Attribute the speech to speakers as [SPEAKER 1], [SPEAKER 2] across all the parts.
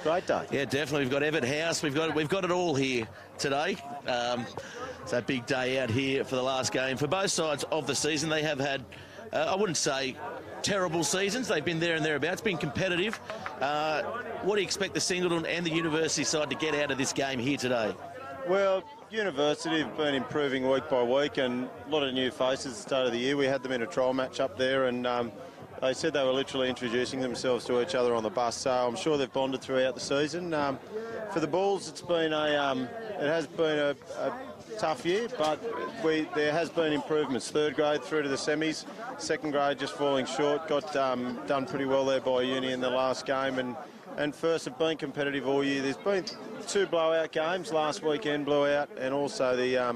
[SPEAKER 1] Great day.
[SPEAKER 2] Yeah, definitely. We've got Everett House. We've got it all here today. It's a big day out here for the last game. For both sides of the season, they have had, I wouldn't say terrible seasons. They've been there and thereabouts, been competitive. What do you expect the Singleton and the University side to get out of this game here today?
[SPEAKER 1] Well, University have been improving week by week, and a lot of new faces at the start of the year. We had them in a trial match up there, and they said they were literally introducing themselves to each other on the bus, so I'm sure they've bonded throughout the season. For the Bulls, it has been a tough year, but there has been improvements. Third grade through to the semis, second grade just falling short. Got done pretty well there by Uni in the last game, and first have been competitive all year. There's been 2 blowout games. Last weekend blew out, and also the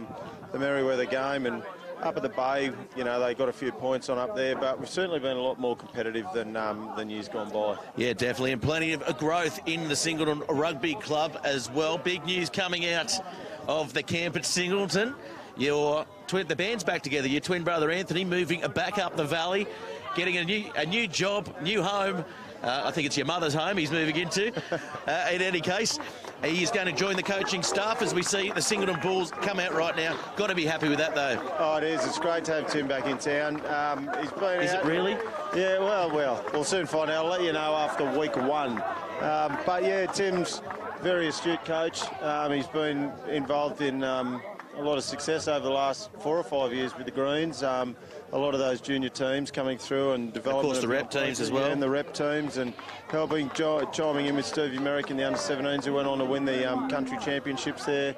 [SPEAKER 1] Merriweather game, and up at the Bay, you know, they got a few points on up there, but we've certainly been a lot more competitive than years gone by.
[SPEAKER 2] Yeah, definitely, and plenty of growth in the Singleton Rugby Club as well. Big news coming out of the camp at Singleton. The band's back together. Your twin brother Anthony moving back up the valley, getting a new job, new home. I think it's your mother's home he's moving into. In any case, he's going to join the coaching staff as we see the Singleton Bulls come out right now. Got to be happy with that, though.
[SPEAKER 1] Oh, it is. It's great to have Tim back in town. He's been
[SPEAKER 2] Is it really?
[SPEAKER 1] Yeah, well, we'll soon find out. I'll let you know after week 1. But, yeah, Tim's a very astute coach. He's been involved in a lot of success over the last 4 or 5 years with the Greens. A lot of those junior teams coming through and developing.
[SPEAKER 2] Of course, the rep teams as well.
[SPEAKER 1] Yeah, and the rep teams, and helping chiming in with Stevie Merrick in the under-17s, who went on to win the country championships there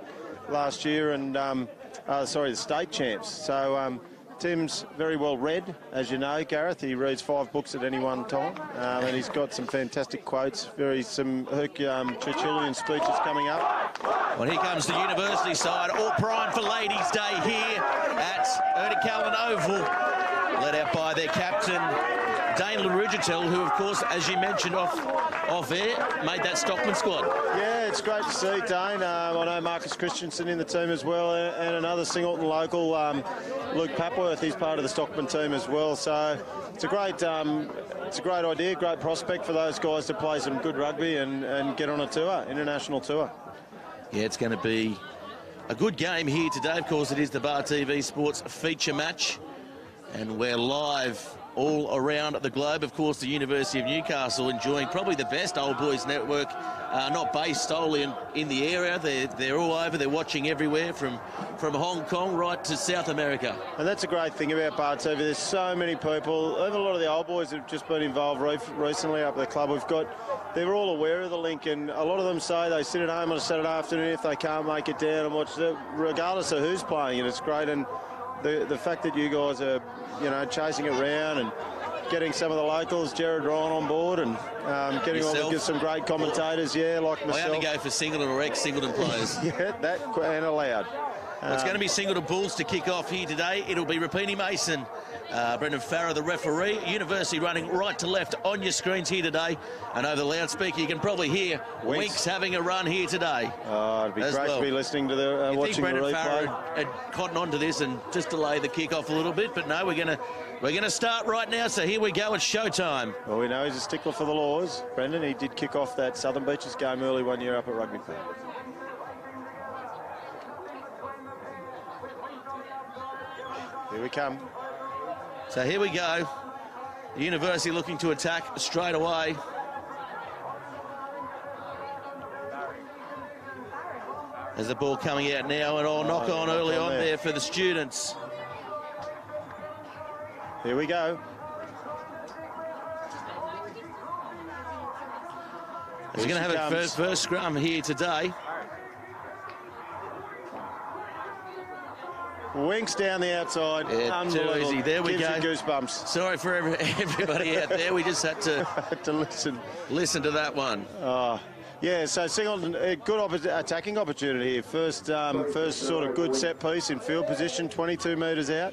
[SPEAKER 1] last year, and the state champs. So Tim's very well read, as you know, Gareth. He reads 5 books at any one time, and he's got some fantastic quotes, some Churchillian speeches coming up.
[SPEAKER 2] Well, here comes the University side, all primed for Ladies' Day here at Newcastle Oval, led out by their captain, Dane LaRugitel, who, of course, as you mentioned off air, made that Stockman squad. Yeah,
[SPEAKER 1] it's great to see Dane. I know Marcus Christensen in the team as well, and another Singleton local, Luke Papworth, he's part of the Stockman team as well. So it's a great idea, great prospect for those guys to play some good rugby and get on a tour, international tour.
[SPEAKER 2] Yeah, it's going to be a good game here today. Of course, it is the Bar TV Sports feature match, and we're live all around the globe. Of course, the University of Newcastle enjoying probably the best old boys network, not based solely in the area. They're all over. They're watching everywhere from Hong Kong right to South America.
[SPEAKER 1] And that's a great thing about Bar TV. There's so many people. Even a lot of the old boys have just been involved recently up at the club. They're all aware of the link, and a lot of them say they sit at home on a Saturday afternoon if they can't make it down and watch it, regardless of who's playing, and it's great. And the fact that you guys are, chasing it around and getting some of the locals, Jared Ryan on board, and getting some great commentators, like myself.
[SPEAKER 2] I only go for Singleton or ex-Singleton players.
[SPEAKER 1] Yeah, that and allowed.
[SPEAKER 2] It's going to be Singleton Bulls to kick off here today. It'll be Rapini Mason, Brendan Farrer, the referee. University running right to left on your screens here today. And over the loudspeaker, you can probably hear Winks having a run here today.
[SPEAKER 1] Oh, it'd be great to be listening to the watching the replay.
[SPEAKER 2] Brendan Farrer had cotton onto this and just delay the kick-off a little bit, but no, we're going to start right now. So here we go. It's showtime.
[SPEAKER 1] Well, we know he's a stickler for the laws, Brendan. He did kick off that Southern Beaches game early one year up at Rugby Club. Here we come.
[SPEAKER 2] So here we go. The University looking to attack straight away. There's the ball coming out now, and knock on early on there for the students.
[SPEAKER 1] Here we go.
[SPEAKER 2] We're going to have a first scrum here today.
[SPEAKER 1] Winks down the outside.
[SPEAKER 2] Yeah, too easy. There we go.
[SPEAKER 1] Goosebumps.
[SPEAKER 2] Sorry for everybody out there. We just had to listen to that one.
[SPEAKER 1] Yeah, so Singleton, a good attacking opportunity here. First sort of good set piece in field position, 22 metres out.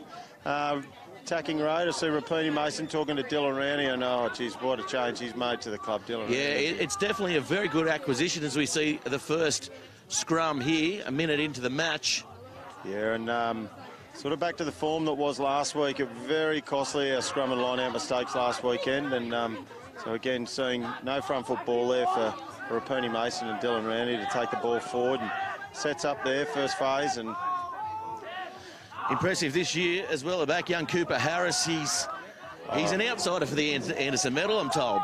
[SPEAKER 1] Attacking road. I see Rapini Mason talking to Dylan Rowney, and geez, what a change he's made to the club, Dylan.
[SPEAKER 2] Yeah, it's definitely a very good acquisition as we see the first scrum here, a minute into the match.
[SPEAKER 1] Yeah, and sort of back to the form that was last week. Very costly scrum and line-out mistakes last weekend, and so again, seeing no front foot ball there for Rapuni Mason and Dylan Rowney to take the ball forward, and sets up their first phase. And
[SPEAKER 2] impressive this year as well. Back young Cooper Harris, he's an outsider for the Anderson medal, I'm told.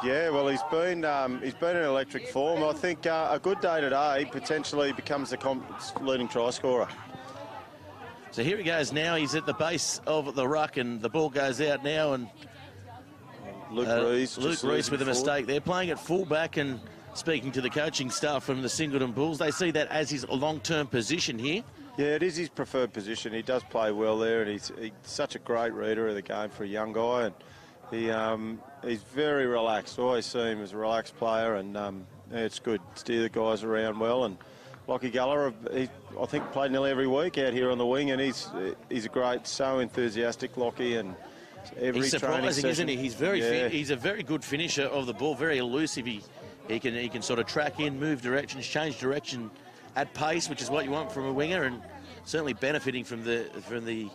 [SPEAKER 1] Yeah, well, he's been in electric form. I think a good day today potentially becomes the leading try scorer.
[SPEAKER 2] So here he goes now. He's at the base of the ruck, and the ball goes out now. And
[SPEAKER 1] Luke Rees
[SPEAKER 2] with a mistake. They're playing at fullback, and speaking to the coaching staff from the Singleton Bulls, they see that as his long-term position here.
[SPEAKER 1] Yeah, it is his preferred position. He does play well there, and he's such a great reader of the game for a young guy. And he's very relaxed. Always see him as a relaxed player, and yeah, it's good. Steer the guys around well. And Lockie Guller, I think, played nearly every week out here on the wing, and he's a great, so enthusiastic Lockie, and
[SPEAKER 2] he's surprising, isn't he? He's very he's a very good finisher of the ball, very elusive. He can sort of track in, move directions, change direction at pace, which is what you want from a winger, and certainly benefiting from the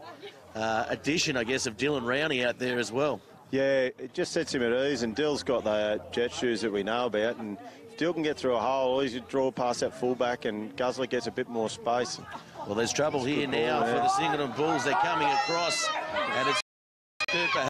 [SPEAKER 2] addition, I guess, of Dylan Rowney out there as well.
[SPEAKER 1] Yeah, it just sets him at ease, and Dill's got the jet shoes that we know about, and if Dill can get through a hole, all he's draw past that fullback, and Guzzler gets a bit more space.
[SPEAKER 2] Well, there's trouble here now for the Singleton Bulls. They're coming across, and it's Cooper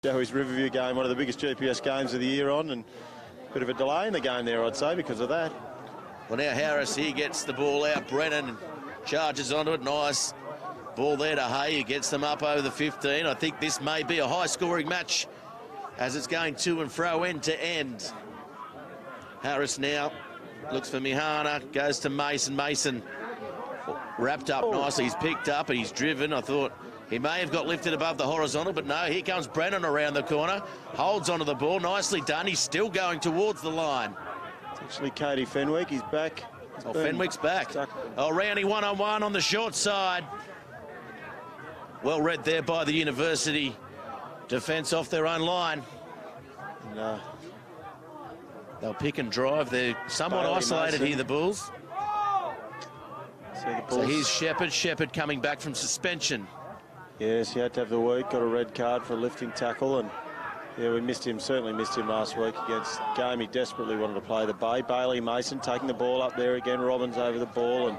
[SPEAKER 1] Joey's Riverview game, one of the biggest GPS games of the year on, and a bit of a delay in the game there, I'd say, because of that.
[SPEAKER 2] Well, now Harris here gets the ball out. Brennan charges onto it. Nice ball there to Hay, who gets them up over the 15. I think this may be a high-scoring match as it's going to and fro, end to end. Harris now looks for Mihana, goes to Mason. Mason wrapped up nicely. He's picked up and he's driven. I thought he may have got lifted above the horizontal, but no, here comes Brennan around the corner. Holds onto the ball. Nicely done. He's still going towards the line.
[SPEAKER 1] It's actually Katie Fenwick. He's back.
[SPEAKER 2] Fenwick's back. Rowney one-on-one on the short side. Well read there by the University defence off their own line.
[SPEAKER 1] No.
[SPEAKER 2] They'll pick and drive. They're somewhat isolated here, the Bulls. So here's Shepherd. Shepherd coming back from suspension.
[SPEAKER 1] Yes, he had to have the week. Got a red card for a lifting tackle, and yeah, we missed him. Certainly missed him last week against a game he desperately wanted to play. The Bay. Bailey Mason taking the ball up there again. Robbins over the ball, and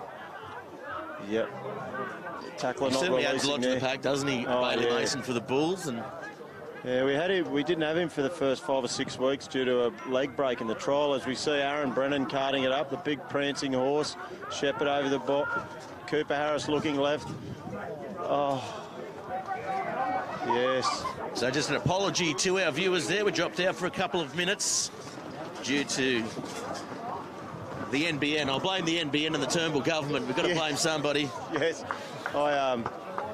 [SPEAKER 1] yep. Tackler not
[SPEAKER 2] certainly
[SPEAKER 1] releasing
[SPEAKER 2] adds a lot to the pack, doesn't he, Bailey Mason, for the Bulls? And
[SPEAKER 1] yeah, we didn't have him for the first 5 or 6 weeks due to a leg break in the trial. As we see Aaron Brennan carting it up, the big prancing horse. Shepherd over the ball. Cooper Harris looking left. Oh, yes.
[SPEAKER 2] So just an apology to our viewers there. We dropped out for a couple of minutes due to the NBN. I'll blame the NBN and the Turnbull government. We've got to blame somebody.
[SPEAKER 1] Yes.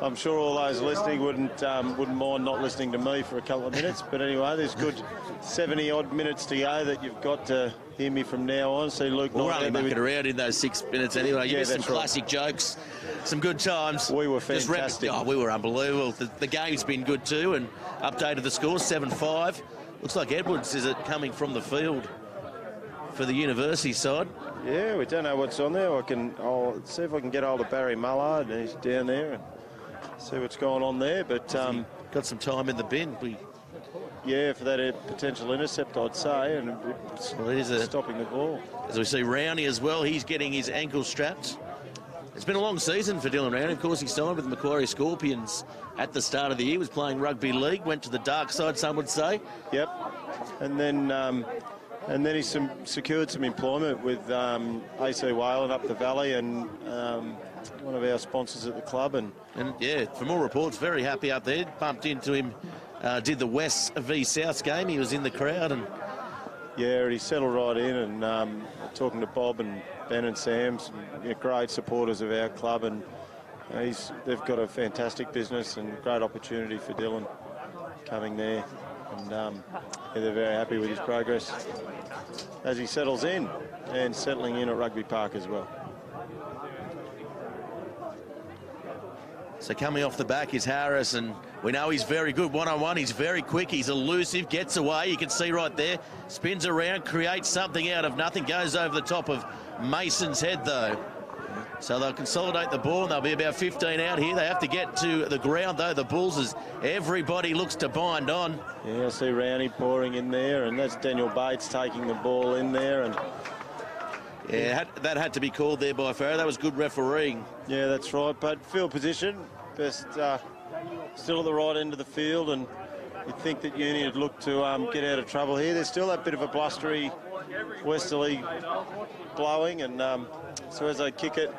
[SPEAKER 1] I'm sure all those listening wouldn't mind not listening to me for a couple of minutes. But anyway, there's good 70-odd minutes to go that you've got to hear me from now on. See Luke.
[SPEAKER 2] We're only mucking around in those 6 minutes anyway. You missed some classic jokes, some good times.
[SPEAKER 1] We were fantastic.
[SPEAKER 2] We were unbelievable. The game's been good too, and updated the score 7-5. Looks like Edwards is coming from the field for the University side.
[SPEAKER 1] Yeah, we don't know what's on there. I'll see if I can get hold of Barry Mullard. He's down there and see what's going on there. But
[SPEAKER 2] got some time in the bin.
[SPEAKER 1] Yeah, for that potential intercept, I'd say, and stopping the ball.
[SPEAKER 2] As we see Rowney as well, he's getting his ankle strapped. It's been a long season for Dylan Rowney. Of course, he signed with the Macquarie Scorpions at the start of the year. Was playing rugby league, went to the dark side, some would say.
[SPEAKER 1] Yep, and then he secured some employment with AC Whalen up the valley and one of our sponsors at the club. And
[SPEAKER 2] yeah, from all reports, very happy up there. Bumped into him, did the West v South game. He was in the crowd. And
[SPEAKER 1] yeah, he settled right in, and talking to Bob and Ben and Sam, great supporters of our club, and they've got a fantastic business and great opportunity for Dylan coming there. And yeah, they're very happy with his progress as he settles in and settling in at Rugby Park as well.
[SPEAKER 2] So coming off the back is Harris, and we know he's very good one-on-one. He's very quick. He's elusive, gets away. You can see right there. Spins around, creates something out of nothing. Goes over the top of Mason's head, though. So they'll consolidate the ball, and they'll be about 15 out here. They have to get to the ground, though, the Bulls, as everybody looks to bind on.
[SPEAKER 1] Yeah, I see Rowney pouring in there, and that's Daniel Bates taking the ball in there. And
[SPEAKER 2] yeah, that had to be called there by Farrow. That was good refereeing.
[SPEAKER 1] Yeah, that's right. But field position, best still at the right end of the field, and you'd think that Uni would look to get out of trouble here. There's still that bit of a blustery westerly blowing, and so as they kick it,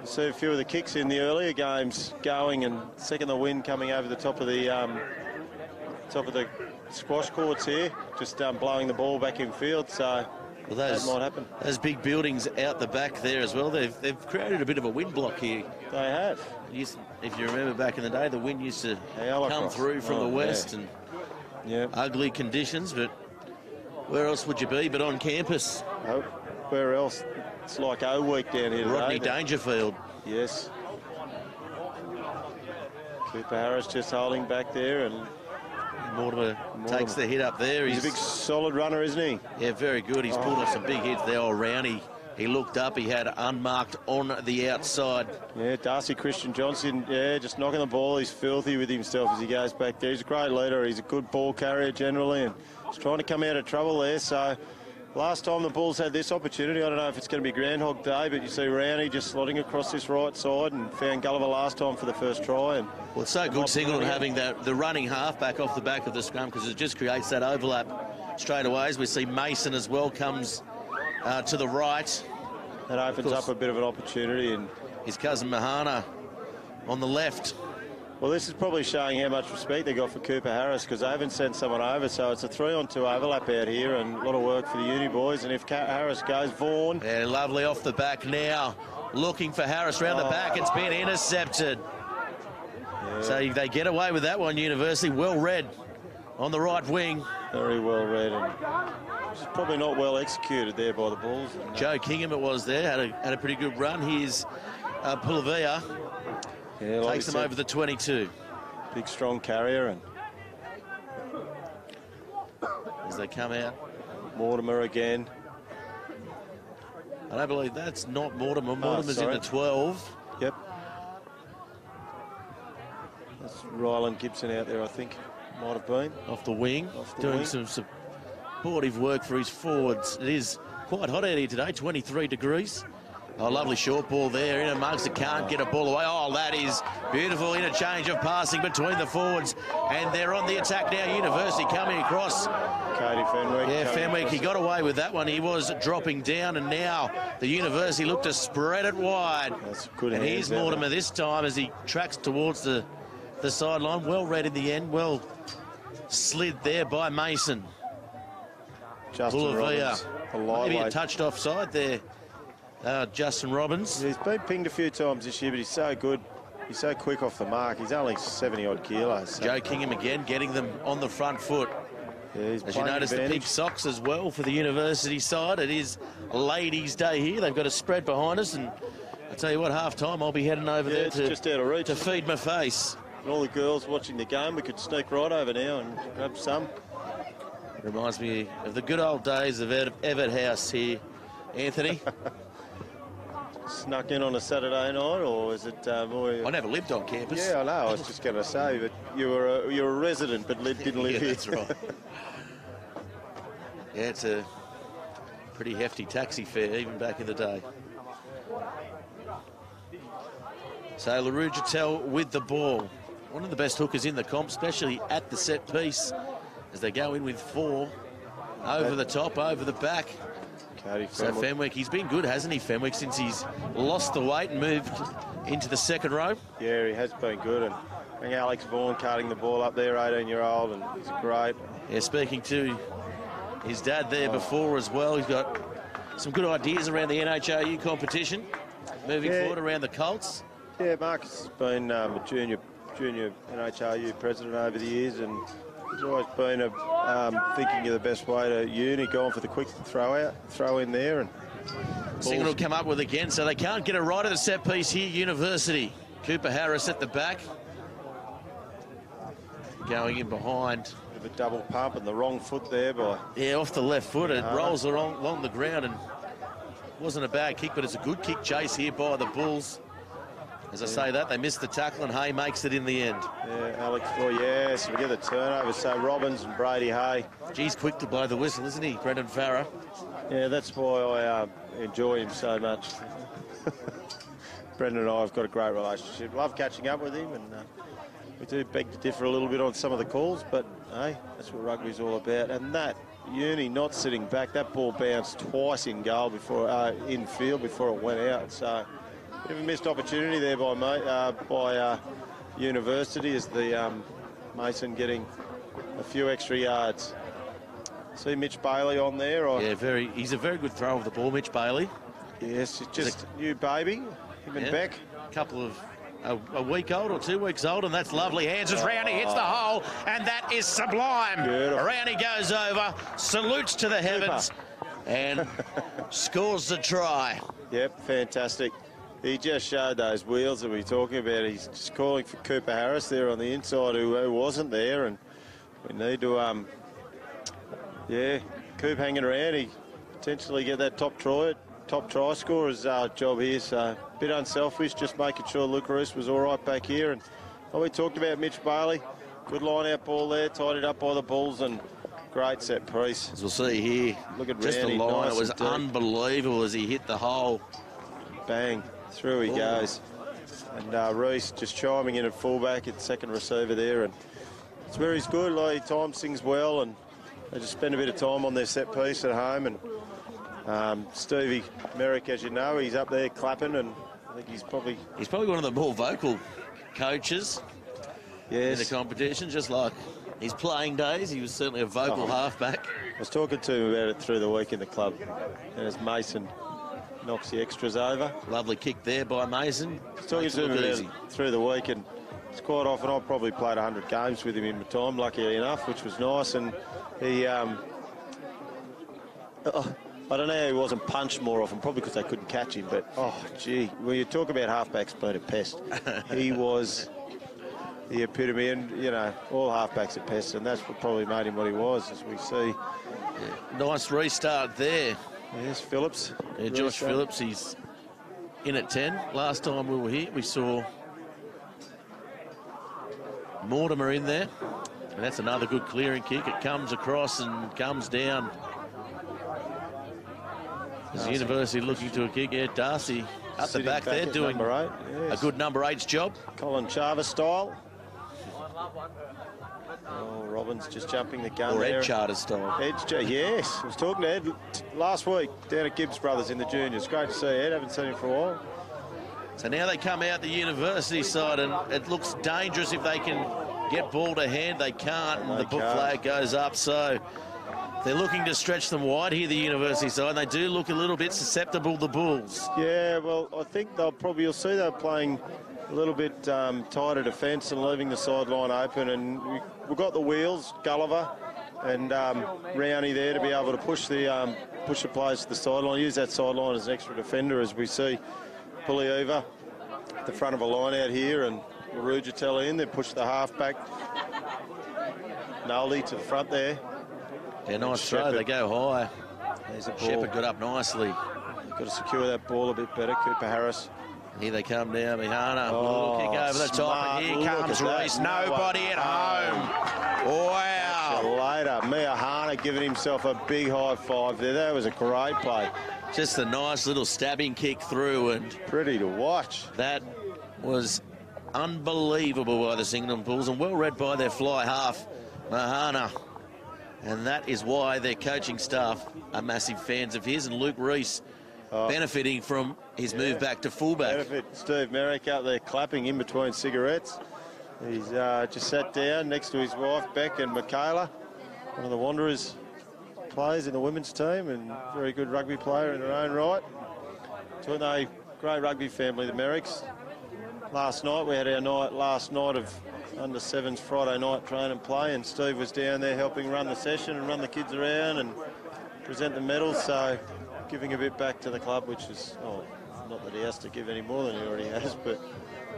[SPEAKER 1] you see a few of the kicks in the earlier games going, and second the wind coming over the top of the squash courts here, just blowing the ball back in field. So that might happen.
[SPEAKER 2] Those big buildings out the back there as well, they've created a bit of a wind block here.
[SPEAKER 1] They have.
[SPEAKER 2] If you remember back in the day, the wind used to come through from the west, and ugly conditions, but where else would you be but on campus?
[SPEAKER 1] Oh, where else? It's like O week down here
[SPEAKER 2] Rodney
[SPEAKER 1] today.
[SPEAKER 2] Dangerfield.
[SPEAKER 1] Yes. Cooper Harris just holding back there, and
[SPEAKER 2] Mortimer takes the hit up there.
[SPEAKER 1] He's a big solid runner, isn't he?
[SPEAKER 2] Yeah, very good. He's pulled off some big hits there all round. He looked up. He had unmarked on the outside.
[SPEAKER 1] Yeah, Darcy Christian Johnson, just knocking the ball. He's filthy with himself as he goes back there. He's a great leader. He's a good ball carrier generally, and he's trying to come out of trouble there. So Last time the Bulls had this opportunity, I don't know if it's going to be Groundhog Day, but you see Rowney just slotting across this right side and found Gulliver last time for the first try. And
[SPEAKER 2] well, it's so good, Singleton, having the running halfback off the back of the scrum, because it just creates that overlap straight away. As we see Mason as well comes to the right.
[SPEAKER 1] That opens up a bit of an opportunity. And
[SPEAKER 2] his cousin Mahana on the left.
[SPEAKER 1] Well, this is probably showing how much respect they got for Cooper Harris, because they haven't sent someone over, so it's a 3-on-2 overlap out here and a lot of work for the Uni boys. And if Harris goes, Vaughan.
[SPEAKER 2] Yeah, lovely off the back now. Looking for Harris round the back. It's been intercepted. Yeah. So they get away with that one, University. Well read on the right wing.
[SPEAKER 1] Very well read. And it's probably not well executed there by the Bulls.
[SPEAKER 2] Joe Kingham it was there. Had a pretty good run. Here's Pulavia.
[SPEAKER 1] Yeah, like
[SPEAKER 2] takes them over the 22.
[SPEAKER 1] Big, strong carrier. And
[SPEAKER 2] as they come out.
[SPEAKER 1] Mortimer again.
[SPEAKER 2] I don't believe that's not Mortimer. Mortimer's in the 12.
[SPEAKER 1] Yep. That's Ryland Gibson out there, I think. Might have been.
[SPEAKER 2] Off the wing. Doing some supportive work for his forwards. It is quite hot out here today, 23 degrees. Oh, lovely short ball there in amongst it. Can't get a ball away. Oh, that is beautiful interchange of passing between the forwards. And they're on the attack now. University coming across.
[SPEAKER 1] Cody Fenwick.
[SPEAKER 2] Yeah, Fenwick, he got away with that one. He was dropping down, and now the University look to spread it wide.
[SPEAKER 1] That's good.
[SPEAKER 2] And here's Mortimer this time as he tracks towards the sideline. Well read in the end. Well slid there by Mason.
[SPEAKER 1] Justin Robbins,
[SPEAKER 2] maybe a touched offside there. Justin Robbins.
[SPEAKER 1] He's been pinged a few times this year, but he's so good. He's so quick off the mark. He's only 70-odd kilos. So.
[SPEAKER 2] Joe Kingham again getting them on the front foot.
[SPEAKER 1] Yeah,
[SPEAKER 2] as you notice, the pink socks as well for the University side. It is Ladies' Day here. They've got a spread behind us, and I tell you what, half-time I'll be heading over there
[SPEAKER 1] just out of reach,
[SPEAKER 2] to feed my face.
[SPEAKER 1] And all the girls watching the game, we could sneak right over now and grab some.
[SPEAKER 2] Reminds me of the good old days of Everett House here, Anthony.
[SPEAKER 1] Snuck in on a Saturday night, or is it more...
[SPEAKER 2] I never lived on campus.
[SPEAKER 1] Yeah, I know. I was just going to say, but you were a resident, but didn't live here.
[SPEAKER 2] That's right. Yeah, it's a pretty hefty taxi fare even back in the day. So LaRue Jatel with the ball. One of the best hookers in the comp, especially at the set piece, as they go in with 4 over the top, over the back. So Fenwick, he's been good, hasn't he, Fenwick, since he's lost the weight and moved into the second row?
[SPEAKER 1] Yeah, he has been good. And I think Alex Vaughan carting the ball up there, 18-year-old, and he's great.
[SPEAKER 2] Yeah, speaking to his dad there before as well. He's got some good ideas around the NHRU competition, moving forward around the Colts.
[SPEAKER 1] Yeah, Marcus has been a junior NHRU president over the years, and he's always been thinking of the best way to uni, going for the quick throw in there. And
[SPEAKER 2] Singleton will come up with again, so they can't get it right at the set piece here, University. Cooper Harris at the back. Going in behind.
[SPEAKER 1] Bit of a double pump and the wrong foot there by...
[SPEAKER 2] Yeah, off the left foot. It rolls along the ground, and wasn't a bad kick, but it's a good kick chase here by the Bulls. As I say that, they missed the tackle, and Hay makes it in the end.
[SPEAKER 1] Yeah, Alex, so we get the turnover. So Robbins and Brady Hay.
[SPEAKER 2] Geez, quick to blow the whistle, isn't he, Brendan Farrer?
[SPEAKER 1] Yeah, that's why I enjoy him so much. Brendan and I have got a great relationship. Love catching up with him, and we do beg to differ a little bit on some of the calls, but hey, that's what rugby's all about. And that Uni not sitting back, that ball bounced twice in goal in field before it went out. So bit of a missed opportunity there by University, as the Mason getting a few extra yards. See Mitch Bailey on there? Or?
[SPEAKER 2] Yeah, he's a very good thrower of the ball, Mitch Bailey.
[SPEAKER 1] Yes, it's just new baby, him and Beck.
[SPEAKER 2] A couple of a week old or 2 weeks old, and that's lovely. Hands as Rowney hits the hole, and that is sublime.
[SPEAKER 1] Beautiful.
[SPEAKER 2] Rowney goes over, salutes to the heavens, and scores the try.
[SPEAKER 1] Yep, fantastic. He just showed those wheels that we were talking about. He's just calling for Cooper Harris there on the inside, who wasn't there, and we need to, Coop hanging around. He potentially get that top try scorer's job here. So a bit unselfish, just making sure Luke Roos was all right back here. And we talked about Mitch Bailey. Good line-out ball there, tied it up by the Bulls, and Great set piece.
[SPEAKER 2] As we'll see here,
[SPEAKER 1] Look at
[SPEAKER 2] just
[SPEAKER 1] Randy,
[SPEAKER 2] the line.
[SPEAKER 1] nice
[SPEAKER 2] It was
[SPEAKER 1] and deep.
[SPEAKER 2] unbelievable as he hit the hole.
[SPEAKER 1] Bang, through he goes. And Reese just chiming in at fullback at second receiver there. And it's where he's good. Like, he times things well, and they just spend a bit of time on their set piece at home. And Stevie Merrick, as you know, he's up there clapping, and I think he's probably
[SPEAKER 2] one of the more vocal coaches in the competition, just like his playing days. He was certainly a vocal halfback.
[SPEAKER 1] I was talking to him about it through the week in the club, and as Mason knocks the extras over.
[SPEAKER 2] Lovely kick there by Mason.
[SPEAKER 1] I was talking to him about it through the week, and it's quite often. I've probably played 100 games with him in my time, luckily enough, which was nice. And he, I don't know how he wasn't punched more often, probably because they couldn't catch him. But, oh, gee, when you talk about halfbacks being a pest, he was the epitome. And, you know, all halfbacks are pests, and that's what probably made him what he was, as we see.
[SPEAKER 2] Yeah. Nice restart there.
[SPEAKER 1] Yes, Phillips.
[SPEAKER 2] Yeah, Josh Phillips, he's in at 10. Last time we were here, we saw Mortimer in there. And that's another good clearing kick. It comes across and comes down. As the University looking to a kick. Yeah, Darcy up the back there doing
[SPEAKER 1] number 8. Yes.
[SPEAKER 2] A good number 8's job.
[SPEAKER 1] Colin Chava style. Oh, Robbins just jumping the gun
[SPEAKER 2] or
[SPEAKER 1] there.
[SPEAKER 2] Ed Charter style.
[SPEAKER 1] Yes. I was talking to Ed last week down at Gibbs Brothers in the juniors. Great to see Ed. Haven't seen him for a while.
[SPEAKER 2] So now they come out the University side, and it looks dangerous if they can get ball to hand. They can't, and the book flag goes up. So they're looking to stretch them wide here, the University side. And they do look a little bit susceptible, the Bulls. Yeah, well, I think you'll see they're playing a little bit tighter defence and leaving the sideline open. And we've got the wheels, Gulliver and Rowney there to be able to push the players to the sideline, use that sideline as an extra defender, as we see Puliova at the front of a line out here, and Ruggiatella in. They push the halfback Nolly to the front there. Yeah, nice throw. They go high.
[SPEAKER 1] There's a ball.
[SPEAKER 2] Shepherd got up nicely.
[SPEAKER 1] Got to secure that ball a bit better. Cooper Harris.
[SPEAKER 2] Here they come down. Mihana. Little kick over the top. And here comes Reese. Nobody at home. Wow.
[SPEAKER 1] Later. Mihana giving himself a big high five there. That was a great play.
[SPEAKER 2] Just a nice little stabbing kick through, and
[SPEAKER 1] pretty to watch.
[SPEAKER 2] That was unbelievable by the Singleton Bulls, and well read by their fly half, Mahana. And that is why their coaching staff are massive fans of his, and Luke Reese benefiting from his move back to fullback.
[SPEAKER 1] Benefit. Steve Merrick out there clapping in between cigarettes. He's just sat down next to his wife, Beck, and Michaela, one of the Wanderers players in the women's team, and very good rugby player in her own right. So a great rugby family, the Merricks. Last night we had our last night of under sevens Friday night train and play, and Steve was down there helping run the session and run the kids around and present the medals. So giving a bit back to the club, which is not that he has to give any more than he already has, but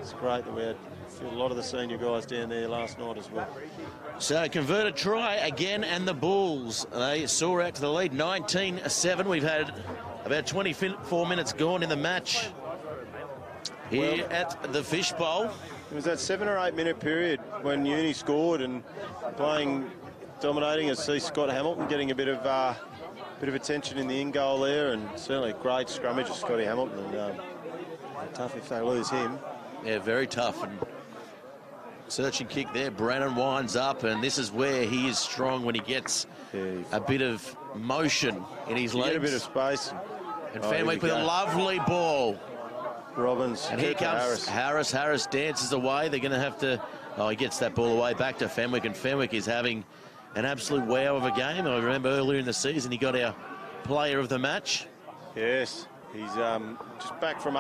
[SPEAKER 1] it's great that we had a lot of the senior guys down there last night as well.
[SPEAKER 2] So converted try again, and the Bulls, they saw out to the lead 19-7. We've had about 24 minutes gone in the match here at the Fishbowl.
[SPEAKER 1] It was that 7 or 8 minute period when Uni scored and dominating, as see Scott Hamilton getting a bit of attention in the in goal there, and certainly a great scrummage of Scotty Hamilton. And tough if they lose him.
[SPEAKER 2] Yeah, very tough. And searching kick there. Brennan winds up, and this is where he is strong, when he gets a bit of motion in his legs.
[SPEAKER 1] Get a bit of space.
[SPEAKER 2] And Fenwick with a lovely ball.
[SPEAKER 1] Robbins.
[SPEAKER 2] And here comes Harris. Harris dances away. They're going to have to... Oh, he gets that ball away back to Fenwick, and Fenwick is having an absolute wow of a game. I remember earlier in the season he got our player of the match.
[SPEAKER 1] Yes, he's just back from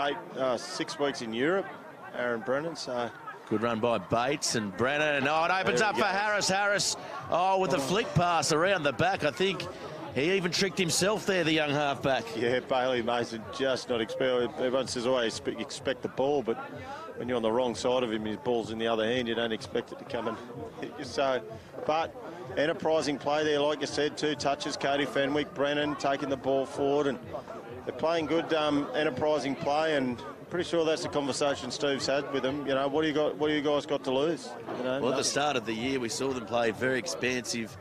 [SPEAKER 1] 6 weeks in Europe, Aaron Brennan, so...
[SPEAKER 2] Good run by Bates and Brennan. Oh, it opens up for Harris. Harris, with the flick pass around the back. I think he even tricked himself there, the young halfback. Yeah, Bailey Mason just not expect. Everyone says always expect the ball, but when you're on the wrong side of him, his ball's in the other hand, you don't expect it to come and hit you. So, but enterprising play there, like you said, 2 touches. Cody Fenwick, Brennan taking the ball forward, and they're playing good enterprising play, and pretty sure that's the conversation Steve's had with them. You know, what do you guys got to lose? You know, well, at the start of the year, we saw them play very expansive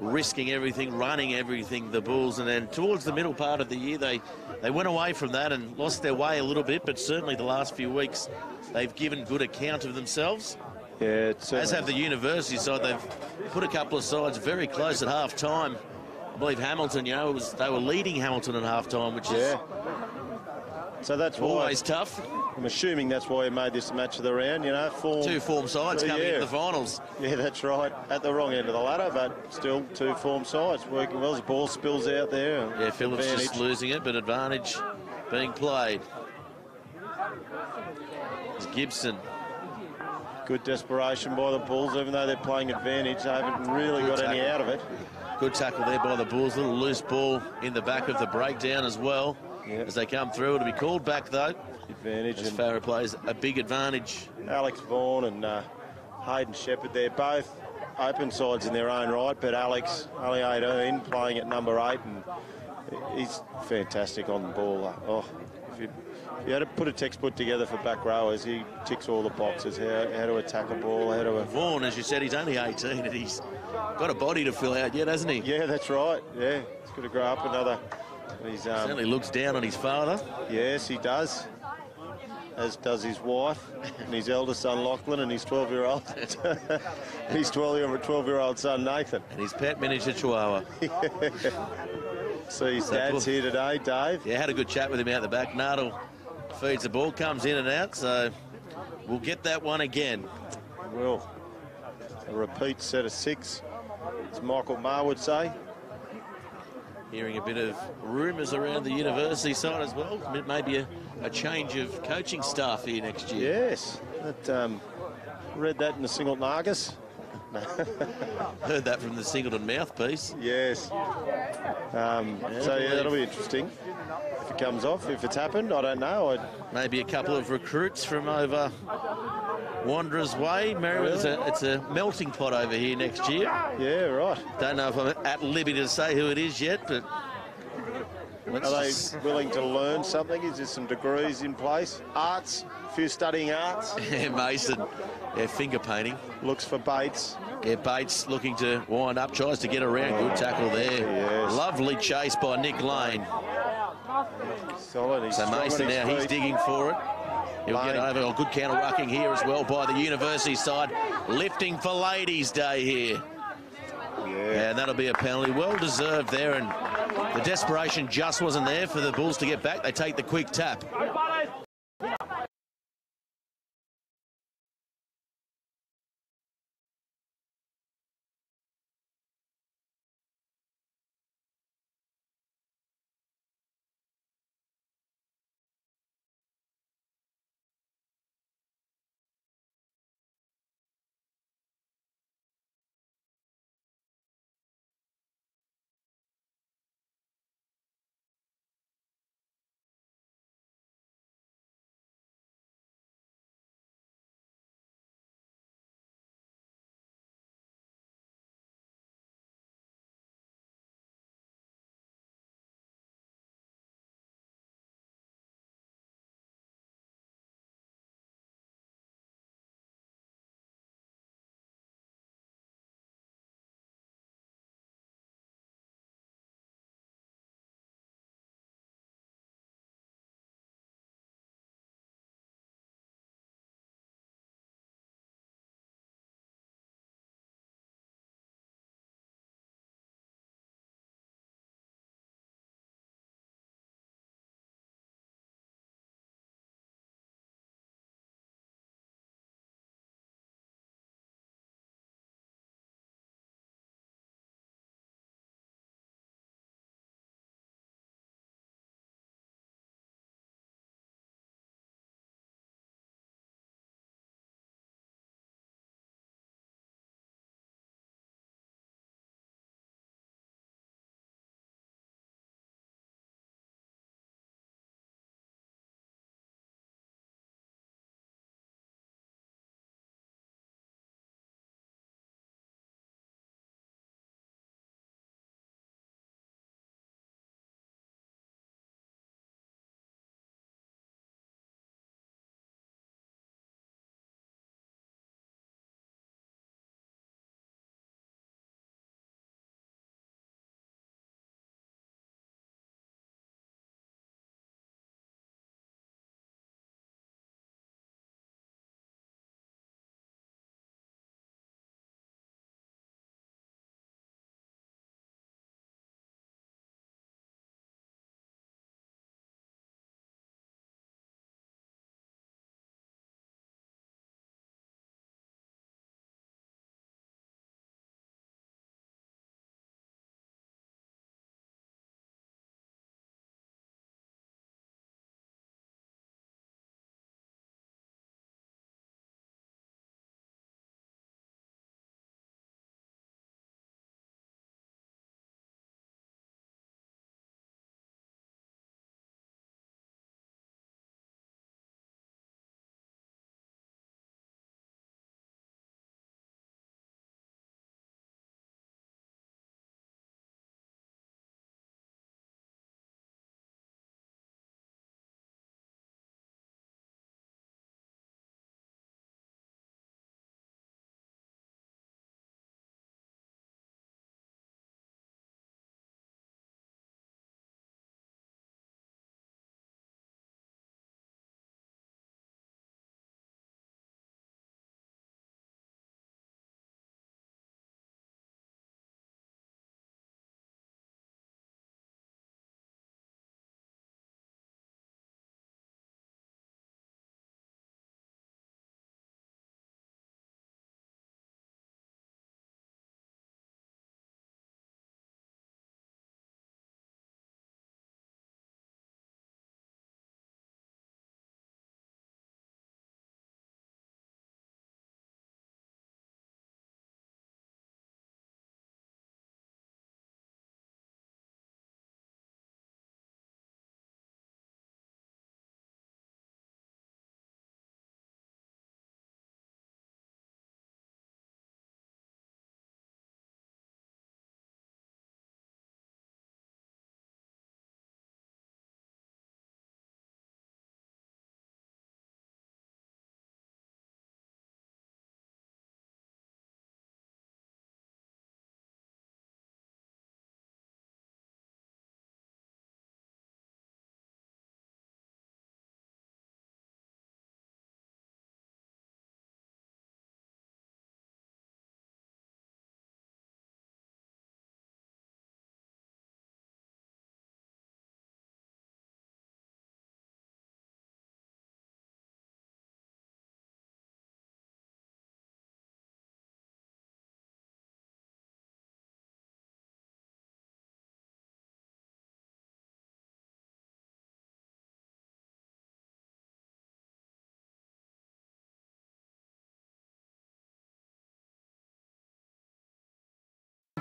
[SPEAKER 2] risking everything, running everything, the Bulls. And then towards the middle part of the year, they went away from that and lost their way a little bit. But certainly the last few weeks, they've given good account of themselves.
[SPEAKER 1] Yeah,
[SPEAKER 2] as have the university side. They've put a couple of sides very close at half-time. I believe Hamilton, you know, they were leading Hamilton at half-time, which is
[SPEAKER 1] so that's
[SPEAKER 2] always tough.
[SPEAKER 1] I'm assuming that's why he made this match of the round, you know.
[SPEAKER 2] Two form sides coming into the finals.
[SPEAKER 1] Yeah, that's right. At the wrong end of the ladder, but still two form sides working well. The ball spills out there.
[SPEAKER 2] Yeah, Phillips just losing it, but advantage being played. It's Gibson.
[SPEAKER 1] Good desperation by the Bulls, even though they're playing advantage. They haven't really got any out of it.
[SPEAKER 2] Good tackle there by the Bulls. Little loose ball in the back of the breakdown as well. As they come through. It'll be called back, though.
[SPEAKER 1] Advantage.
[SPEAKER 2] As Farah plays a big advantage.
[SPEAKER 1] Alex Vaughan and Hayden Shepherd, they're both open sides in their own right, but Alex, only 18, playing at number 8, and he's fantastic on the ball. Oh, if you had to put a textbook together for back rowers, he ticks all the boxes. How to attack a ball, how to...
[SPEAKER 2] Vaughan, as you said, he's only 18 and he's got a body to fill out yet, hasn't he?
[SPEAKER 1] Yeah, that's right. Yeah, he's got to grow up another... He
[SPEAKER 2] certainly looks down on his father.
[SPEAKER 1] Yes, he does. As does his wife and his eldest son Lachlan and his 12-year-old his 12-year-old son Nathan.
[SPEAKER 2] And his pet miniature chihuahua.
[SPEAKER 1] So his dad's here today, Dave.
[SPEAKER 2] Yeah, had a good chat with him out the back. Nardal feeds the ball, comes in and out, so we'll get that one again.
[SPEAKER 1] Will. A repeat set of 6, as Michael Maher would say.
[SPEAKER 2] Hearing a bit of rumours around the university side as well. Maybe a change of coaching staff here next year.
[SPEAKER 1] Yes. Read that in the Singleton Argus.
[SPEAKER 2] Heard that from the Singleton mouthpiece.
[SPEAKER 1] Yes. So, yeah, that'll be interesting. If it comes off, if it's happened, I don't know.
[SPEAKER 2] Maybe a couple of recruits from over Wanderers Way. Merriweather, it's a melting pot over here next year.
[SPEAKER 1] Yeah, right.
[SPEAKER 2] Don't know if I'm at liberty to say who it is yet, but...
[SPEAKER 1] Are they willing to learn something? Is there some degrees in place? Arts? A few studying arts?
[SPEAKER 2] Yeah, Mason. Yeah, finger painting.
[SPEAKER 1] Looks for Bates.
[SPEAKER 2] Yeah, Bates looking to wind up, tries to get around. Good tackle there.
[SPEAKER 1] Yes.
[SPEAKER 2] Lovely chase by Nick Lane.
[SPEAKER 1] Solid.
[SPEAKER 2] So Mason now, he's digging for it. He'll get over. A good counter-rucking here as well by the university side. Lifting for Ladies' Day here.
[SPEAKER 1] Yeah.
[SPEAKER 2] And that'll be a penalty. Well deserved there. And the desperation just wasn't there for the Bulls to get back. They take the quick tap.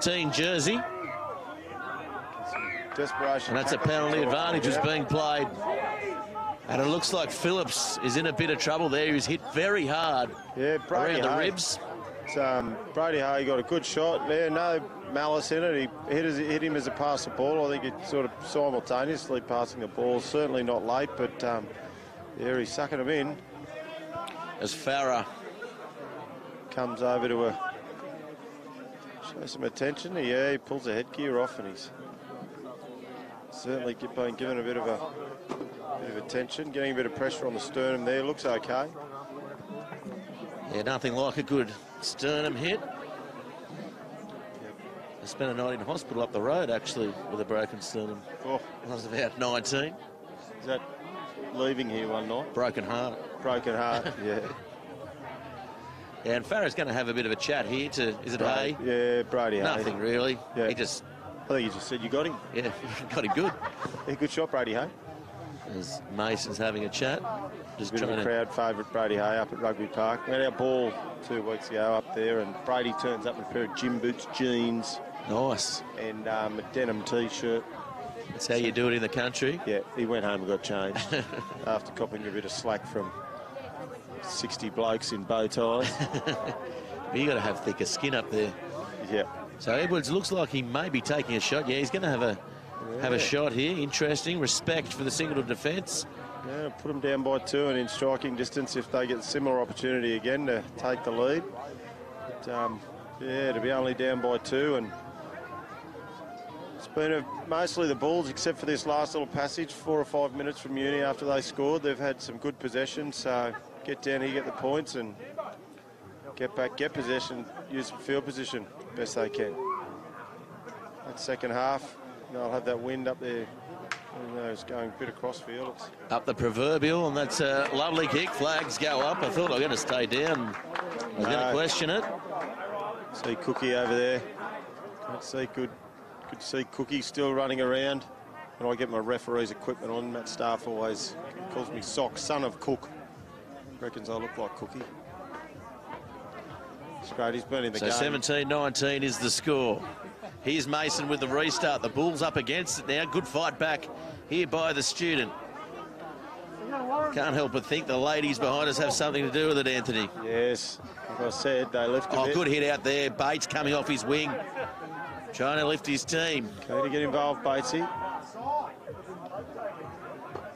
[SPEAKER 2] 17 jersey.
[SPEAKER 1] Desperation.
[SPEAKER 2] And that's a penalty advantage is being played. And it looks like Phillips is in a bit of trouble there. He was hit very hard around the ribs.
[SPEAKER 1] Brady Hay got a good shot there, no malice in it. He hit him as a pass the ball. I think it's sort of simultaneously passing the ball. Certainly not late, but he's sucking him in.
[SPEAKER 2] As Farah
[SPEAKER 1] comes over to show some attention. He pulls the headgear off, and he's certainly been given a bit of attention, getting a bit of pressure on the sternum there. Looks okay.
[SPEAKER 2] Yeah, nothing like a good sternum hit. I spent a night in hospital up the road, actually, with a broken sternum.
[SPEAKER 1] Oh.
[SPEAKER 2] I was about 19.
[SPEAKER 1] Is that leaving here one night?
[SPEAKER 2] Broken heart.
[SPEAKER 1] Broken heart, yeah.
[SPEAKER 2] Yeah, and Farah's going to have a bit of a chat here to, is it Hay?
[SPEAKER 1] Yeah, Brady Hay.
[SPEAKER 2] Nothing really.
[SPEAKER 1] Yeah.
[SPEAKER 2] He just...
[SPEAKER 1] I think he just said, you got him?
[SPEAKER 2] Yeah, got him good.
[SPEAKER 1] Yeah, good shot, Brady Hay.
[SPEAKER 2] As Mason's having a chat. Just
[SPEAKER 1] bit of a crowd favourite, Brady Hay, up at Rugby Park. We had our ball 2 weeks ago up there, and Brady turns up in a pair of gym boots, jeans.
[SPEAKER 2] Nice.
[SPEAKER 1] And a denim T-shirt.
[SPEAKER 2] That's how you do it in the country.
[SPEAKER 1] Yeah, he went home and got changed after copping a bit of slack from 60 blokes in bow ties.
[SPEAKER 2] You got to have thicker skin up there.
[SPEAKER 1] Yeah.
[SPEAKER 2] So Edwards looks like he may be taking a shot. Yeah, he's going to have a shot here. Interesting. Respect for the Singleton defence.
[SPEAKER 1] Yeah, put them down by 2 and in striking distance if they get a similar opportunity again to take the lead. But, yeah, to be only down by 2, and it's been mostly the Bulls, except for this last little passage, 4 or 5 minutes from uni after they scored. They've had some good possession, so get down here, get the points, and get back, get possession, use some field position best they can. That second half, they'll have that wind up there. It's going a bit across field.
[SPEAKER 2] Up the proverbial, and that's a lovely kick. Flags go up. I thought I was going to stay down. I was going to question it.
[SPEAKER 1] See Cookie over there. Good to see Cookie still running around. When I get my referee's equipment on, Matt Staff always calls me Sock, son of Cook. Reckons I look like Cookie. It's great, he's been in the game.
[SPEAKER 2] So 17-19 is the score. Here's Mason with the restart. The Bulls up against it now. Good fight back here by the student. Can't help but think the ladies behind us have something to do with it, Anthony.
[SPEAKER 1] Yes, like I said, they lifted it.
[SPEAKER 2] Good hit out there. Bates coming off his wing, trying to lift his team.
[SPEAKER 1] Okay, to get involved, Batesy.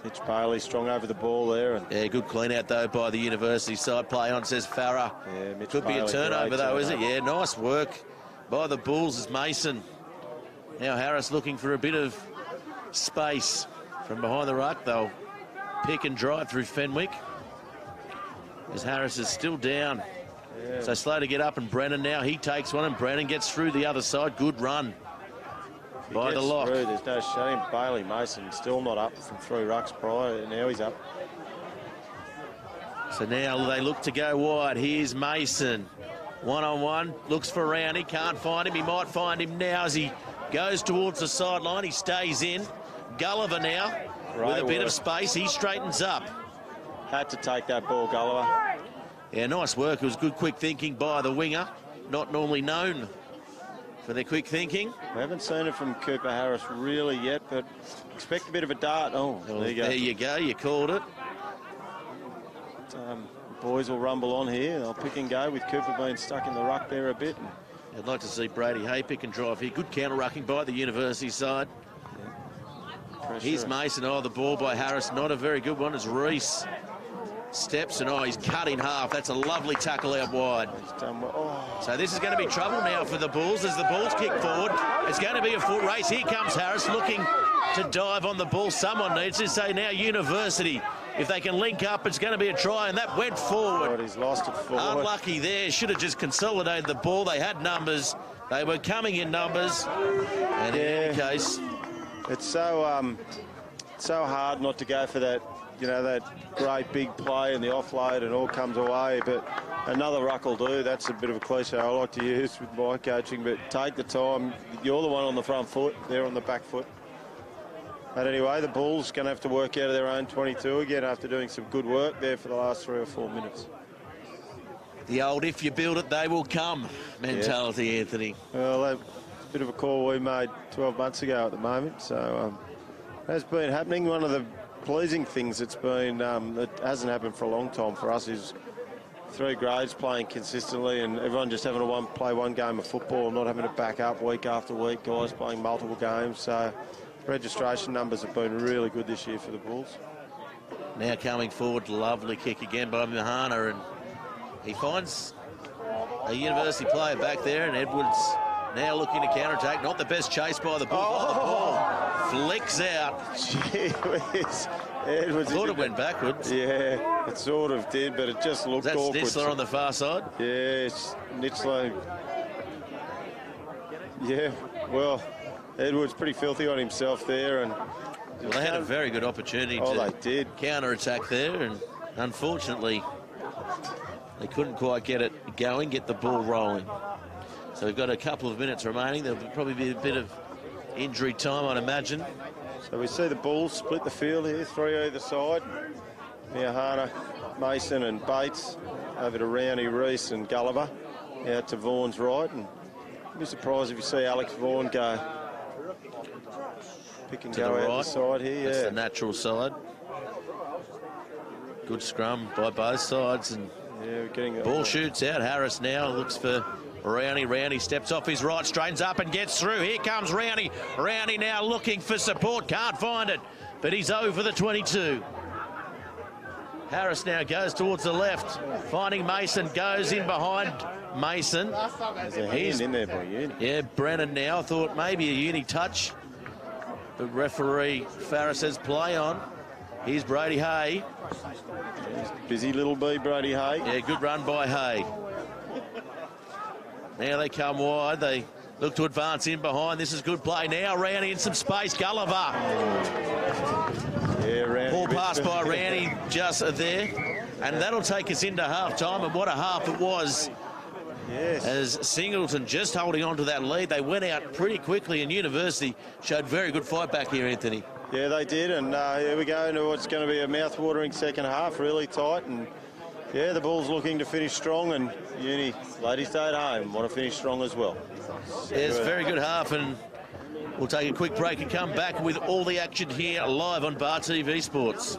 [SPEAKER 1] Mitch Bailey strong over the ball there. And
[SPEAKER 2] yeah, good clean out though by the university side. Play on, says Farah.
[SPEAKER 1] Yeah, Mitch
[SPEAKER 2] Could
[SPEAKER 1] Bailey,
[SPEAKER 2] be a turnover though, is it? Yeah, nice work by the Bulls as Mason. Now Harris looking for a bit of space from behind the ruck. They'll pick and drive through Fenwick as Harris is still down. Yeah. So slow to get up, and Brennan now, he takes one, and Brennan gets through the other side. Good run by the lock.
[SPEAKER 1] Through, there's no shame. Bailey Mason still not up from 3 rucks prior, and now he's up.
[SPEAKER 2] So now they look to go wide. Here's Mason. One-on-one, looks for Round. He can't find him. He might find him now as he goes towards the sideline. He stays in. Gulliver now with a bit of space. He straightens up.
[SPEAKER 1] Had to take that ball, Gulliver.
[SPEAKER 2] Yeah, nice work. It was good quick thinking by the winger. Not normally known for their quick thinking.
[SPEAKER 1] We haven't seen it from Cooper Harris really yet, but expect a bit of a dart. Oh, there you go.
[SPEAKER 2] There you go. You called it.
[SPEAKER 1] Boys will rumble on here. They'll pick and go with Cooper being stuck in the ruck there a bit.
[SPEAKER 2] I'd like to see Brady Hay pick and drive here. Good counter-rucking by the university side. Yeah. Here's Mason. Oh, the ball by Harris. Not a very good one as Reese steps, and he's cut in half. That's a lovely tackle out wide.
[SPEAKER 1] He's done well. Oh.
[SPEAKER 2] So this is going to be trouble now for the Bulls as the Bulls kick forward. It's going to be a foot race. Here comes Harris looking to dive on the ball. Someone needs to say now university. If they can link up, it's going to be a try, and that went forward.
[SPEAKER 1] Oh, he's lost it forward.
[SPEAKER 2] Unlucky there. Should have just consolidated the ball. They had numbers. They were coming in numbers. And in any case,
[SPEAKER 1] it's so hard not to go for that, you know, that great big play and the offload and all comes away. But another ruck will do. That's a bit of a cliche I like to use with my coaching. But take the time. You're the one on the front foot. They're on the back foot. But anyway, the Bulls going to have to work out of their own 22 again after doing some good work there for the last 3 or 4 minutes.
[SPEAKER 2] The old if you build it, they will come mentality, Anthony.
[SPEAKER 1] Well, bit of a call we made 12 months ago at the moment. So it has been happening. One of the pleasing things that's been that hasn't happened for a long time for us is 3 grades playing consistently and everyone just having to play one game of football, not having to back up week after week, guys playing multiple games. So registration numbers have been really good this year for the Bulls.
[SPEAKER 2] Now coming forward, lovely kick again by Mahana, and he finds a university player back there, and Edwards now looking to counter-attack. Not the best chase by the Bulls. Oh, the ball flicks out.
[SPEAKER 1] Gee whiz. Edwards.
[SPEAKER 2] Thought it went backwards.
[SPEAKER 1] Yeah, it sort of did, but it just looked awkward.
[SPEAKER 2] That's Nitzler on the far side?
[SPEAKER 1] Yeah, Nitzler. Yeah, well, Edwards pretty filthy on himself there. And
[SPEAKER 2] well, they had a very good opportunity to counter-attack there, and unfortunately they couldn't quite get it going, get the ball rolling. So we've got a couple of minutes remaining. There'll probably be a bit of injury time, I'd imagine.
[SPEAKER 1] So we see the Bulls split the field here, 3 either side. Miahana, Mason and Bates over to Rowney, Reese and Gulliver out to Vaughan's right. And I'd be surprised if you see Alex Vaughan go pick and go out the side here.
[SPEAKER 2] That's the natural side. Good scrum by both sides, and
[SPEAKER 1] we're getting
[SPEAKER 2] ball shoots out. Harris now looks for Rowney. Rowney steps off his right, straightens up and gets through. Here comes Rowney. Rowney now looking for support. Can't find it, but he's over the 22. Harris now goes towards the left, finding Mason, goes in behind Mason.
[SPEAKER 1] There's a hand in there by Uni.
[SPEAKER 2] Yeah, Brennan now thought maybe a Uni touch, but referee Farris says play on. Here's Brady Hay.
[SPEAKER 1] Busy little B, Brady Hay.
[SPEAKER 2] Yeah, good run by Hay. Now they come wide. They look to advance in behind. This is good play now. Rowney in some space. Gulliver.
[SPEAKER 1] Yeah, Rowney.
[SPEAKER 2] Ball pass by Rowney just there. And that'll take us into half-time. And what a half it was.
[SPEAKER 1] Yes.
[SPEAKER 2] As Singleton just holding on to that lead. They went out pretty quickly, and University showed very good fight back here, Anthony.
[SPEAKER 1] Yeah, they did. And here we go into what's going to be a mouth-watering second half. Really tight. And yeah, the Bulls looking to finish strong, and Uni, ladies stay at home, want to finish strong as well.
[SPEAKER 2] Yes, very good half, and we'll take a quick break and come back with all the action here live on Bar TV Sports.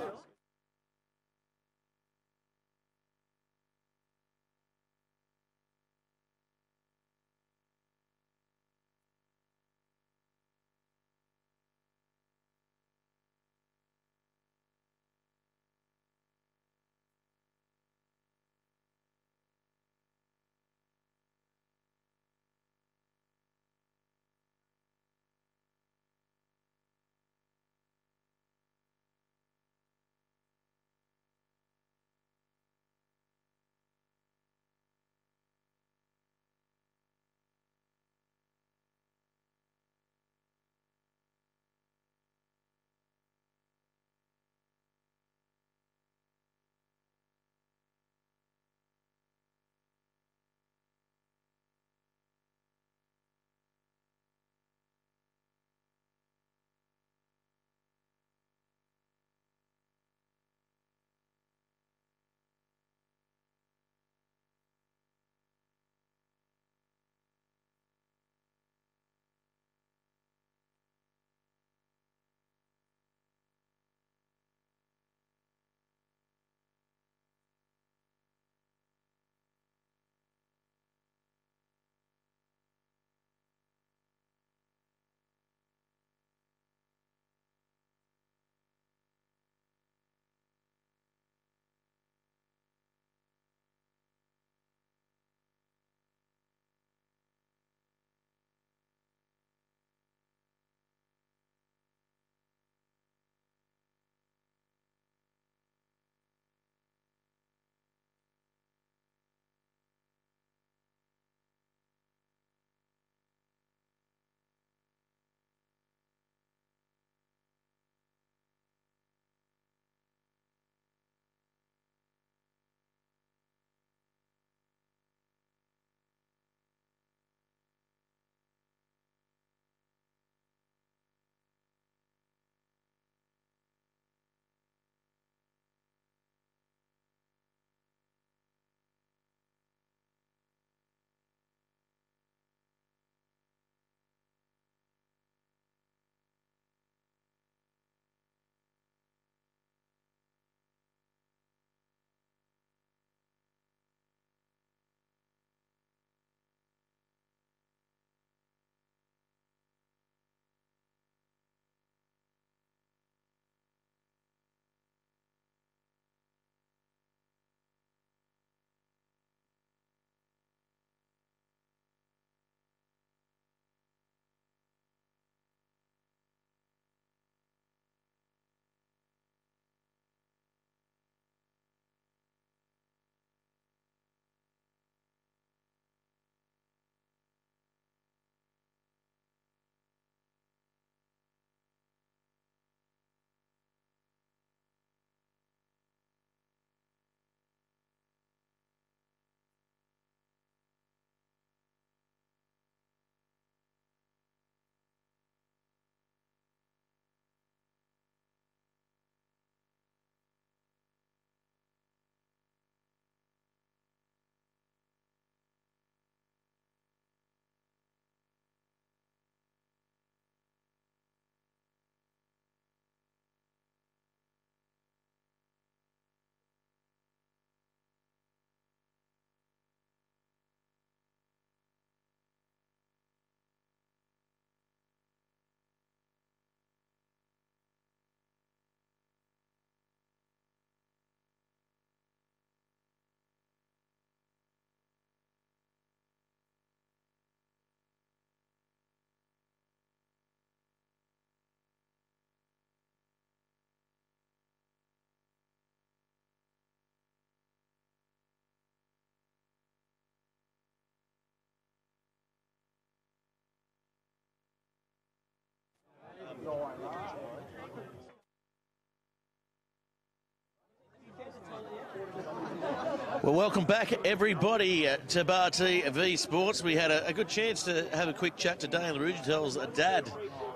[SPEAKER 2] Well, welcome back, everybody, to Bar TV Sports. We had a good chance to have a quick chat to Dane LaRougetel's dad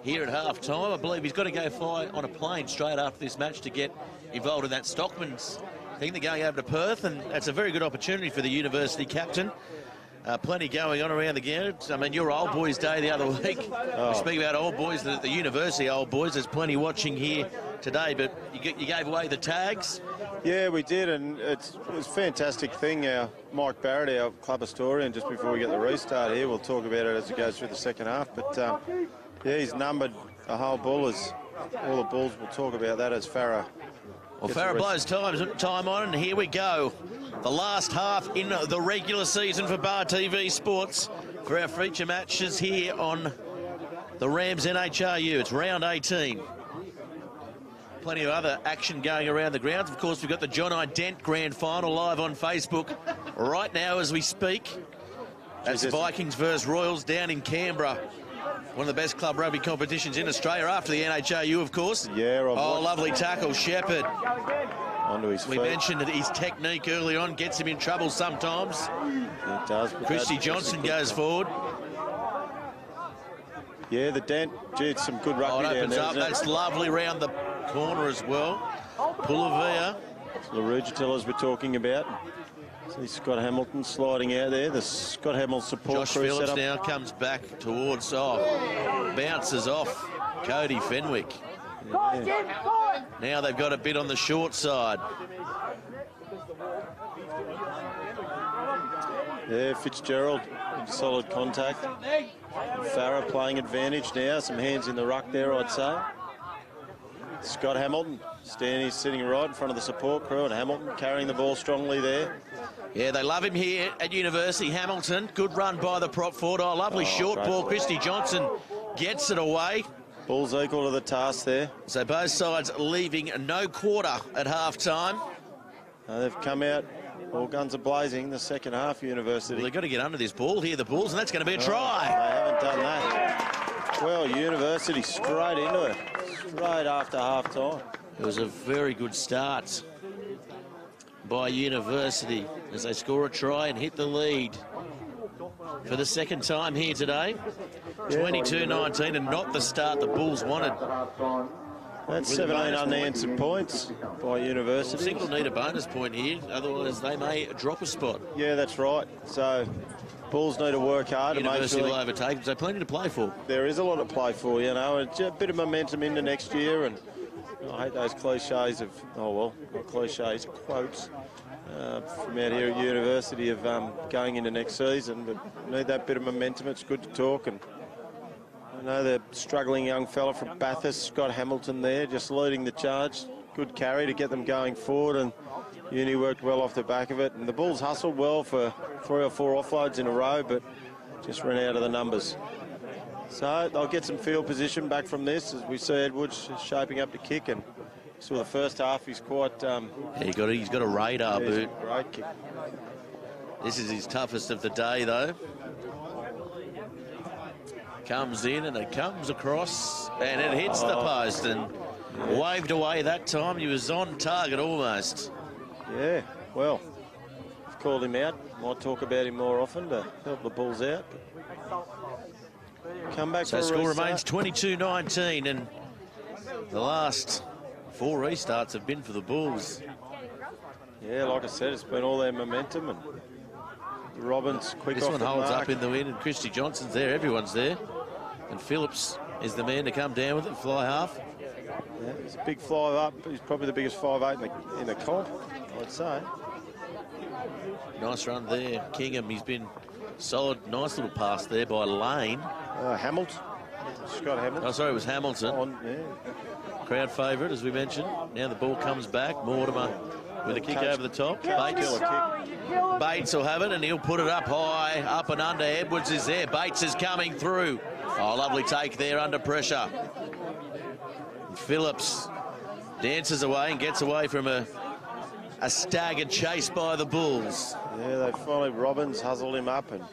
[SPEAKER 2] here at half-time. I believe he's got to go fly on a plane straight after this match to get involved in that Stockman's thing. They're going over to Perth, and that's a very good opportunity for the university captain. Plenty going on around the ground. I mean, your old boys' day the other week. We speak about old boys, the university old boys. There's plenty watching here today, but you gave away the tags.
[SPEAKER 1] Yeah, we did, and it was a fantastic thing. Mike Barrett, our club historian, just before we get the restart here, we'll talk about it as it goes through the second half. But yeah, he's numbered a whole bull as all the bulls. We'll talk about that as Farah.
[SPEAKER 2] Well, Farah blows time on, and here we go. The last half in the regular season for Bar TV Sports for our feature matches here on the Rams NHRU. It's round 18. Plenty of other action going around the grounds. Of course, we've got the John I. Dent Grand Final live on Facebook right now as we speak. That's Vikings versus Royals down in Canberra. One of the best club rugby competitions in Australia after the NHRU, of course.
[SPEAKER 1] Yeah.
[SPEAKER 2] Lovely tackle, Shepherd.
[SPEAKER 1] Onto his feet.
[SPEAKER 2] We mentioned that his technique early on gets him in trouble sometimes.
[SPEAKER 1] It does.
[SPEAKER 2] Christy Johnson goes forward.
[SPEAKER 1] Yeah, the Dent, gee, it's some good rugby down
[SPEAKER 2] opens
[SPEAKER 1] there,
[SPEAKER 2] up. That's lovely round the corner as well. Pulavia.
[SPEAKER 1] LaRougetel, as we're talking about. See Scott Hamilton sliding out there. The Scott Hamilton support
[SPEAKER 2] Josh
[SPEAKER 1] crew
[SPEAKER 2] Phillips
[SPEAKER 1] set up.
[SPEAKER 2] now comes back towards, bounces off Cody Fenwick.
[SPEAKER 1] Yeah.
[SPEAKER 2] Now they've got a bit on the short side.
[SPEAKER 1] Yeah, Fitzgerald, solid contact. Farah playing advantage now. Some hands in the ruck there, I'd say. Scott Hamilton sitting right in front of the support crew, and Hamilton carrying the ball strongly there.
[SPEAKER 2] Yeah, they love him here at University. Hamilton, good run by the prop forward. Lovely short ball. Christy Johnson gets it away.
[SPEAKER 1] Bulls equal to the task there.
[SPEAKER 2] So both sides leaving no quarter at half-time.
[SPEAKER 1] They've come out, all guns are blazing, the second half, University.
[SPEAKER 2] Well, they've got to get under this ball here, the Bulls, and that's going to be a try.
[SPEAKER 1] They haven't done that. Well, University straight into it, straight after half-time.
[SPEAKER 2] It was a very good start by University as they score a try and hit the lead for the second time here today. 22-19, and not the start the Bulls wanted.
[SPEAKER 1] That's 17 unanswered points by University.
[SPEAKER 2] Singleton need a bonus point here, otherwise they may drop a spot.
[SPEAKER 1] Yeah, that's right. So Bulls need to work hard.
[SPEAKER 2] University will overtake them, so plenty to play for.
[SPEAKER 1] There is a lot to play for, you know. It's a bit of momentum into next year, and I hate those cliches of, not cliches, quotes from out here at University of going into next season, but need that bit of momentum. It's good to talk, and I know the struggling young fella from Bathurst, Scott Hamilton there, just leading the charge. Good carry to get them going forward, and Uni worked well off the back of it. And the Bulls hustled well for 3 or 4 offloads in a row, but just ran out of the numbers. So they'll get some field position back from this, as we see Edwards shaping up to kick. And so the first half, he's quite...
[SPEAKER 2] he's got a radar boot.
[SPEAKER 1] Great kick.
[SPEAKER 2] This is his toughest of the day, though. Comes in and it comes across and it hits the post and waved away that time. He was on target almost.
[SPEAKER 1] Yeah, well, I've called him out. Might talk about him more often to help the Bulls out. Come back.
[SPEAKER 2] So score remains 22-19, and the last 4 restarts have been for the Bulls.
[SPEAKER 1] Yeah, like I said, it's been all their momentum, and Robbins quick
[SPEAKER 2] this
[SPEAKER 1] off
[SPEAKER 2] one
[SPEAKER 1] the
[SPEAKER 2] holds
[SPEAKER 1] mark.
[SPEAKER 2] up in the wind, and Christy Johnson's there. Everyone's there. And Phillips is the man to come down with it, fly half.
[SPEAKER 1] Yeah, he's a big fly up. He's probably the biggest 5'8" in the comp, I'd say.
[SPEAKER 2] Nice run there, Kingham. He's been solid. Nice little pass there by Lane.
[SPEAKER 1] Hamilton. Scott Hamilton.
[SPEAKER 2] Oh, sorry, it was Hamilton. Crowd favourite, as we mentioned. Now the ball comes back. Mortimer with a kick over the top. Bates will have it, and he'll put it up high, up and under. Edwards is there. Bates is coming through. Oh, lovely take there under pressure. And Phillips dances away and gets away from a staggered chase by the Bulls.
[SPEAKER 1] Yeah, they finally, Robbins hustled him up, and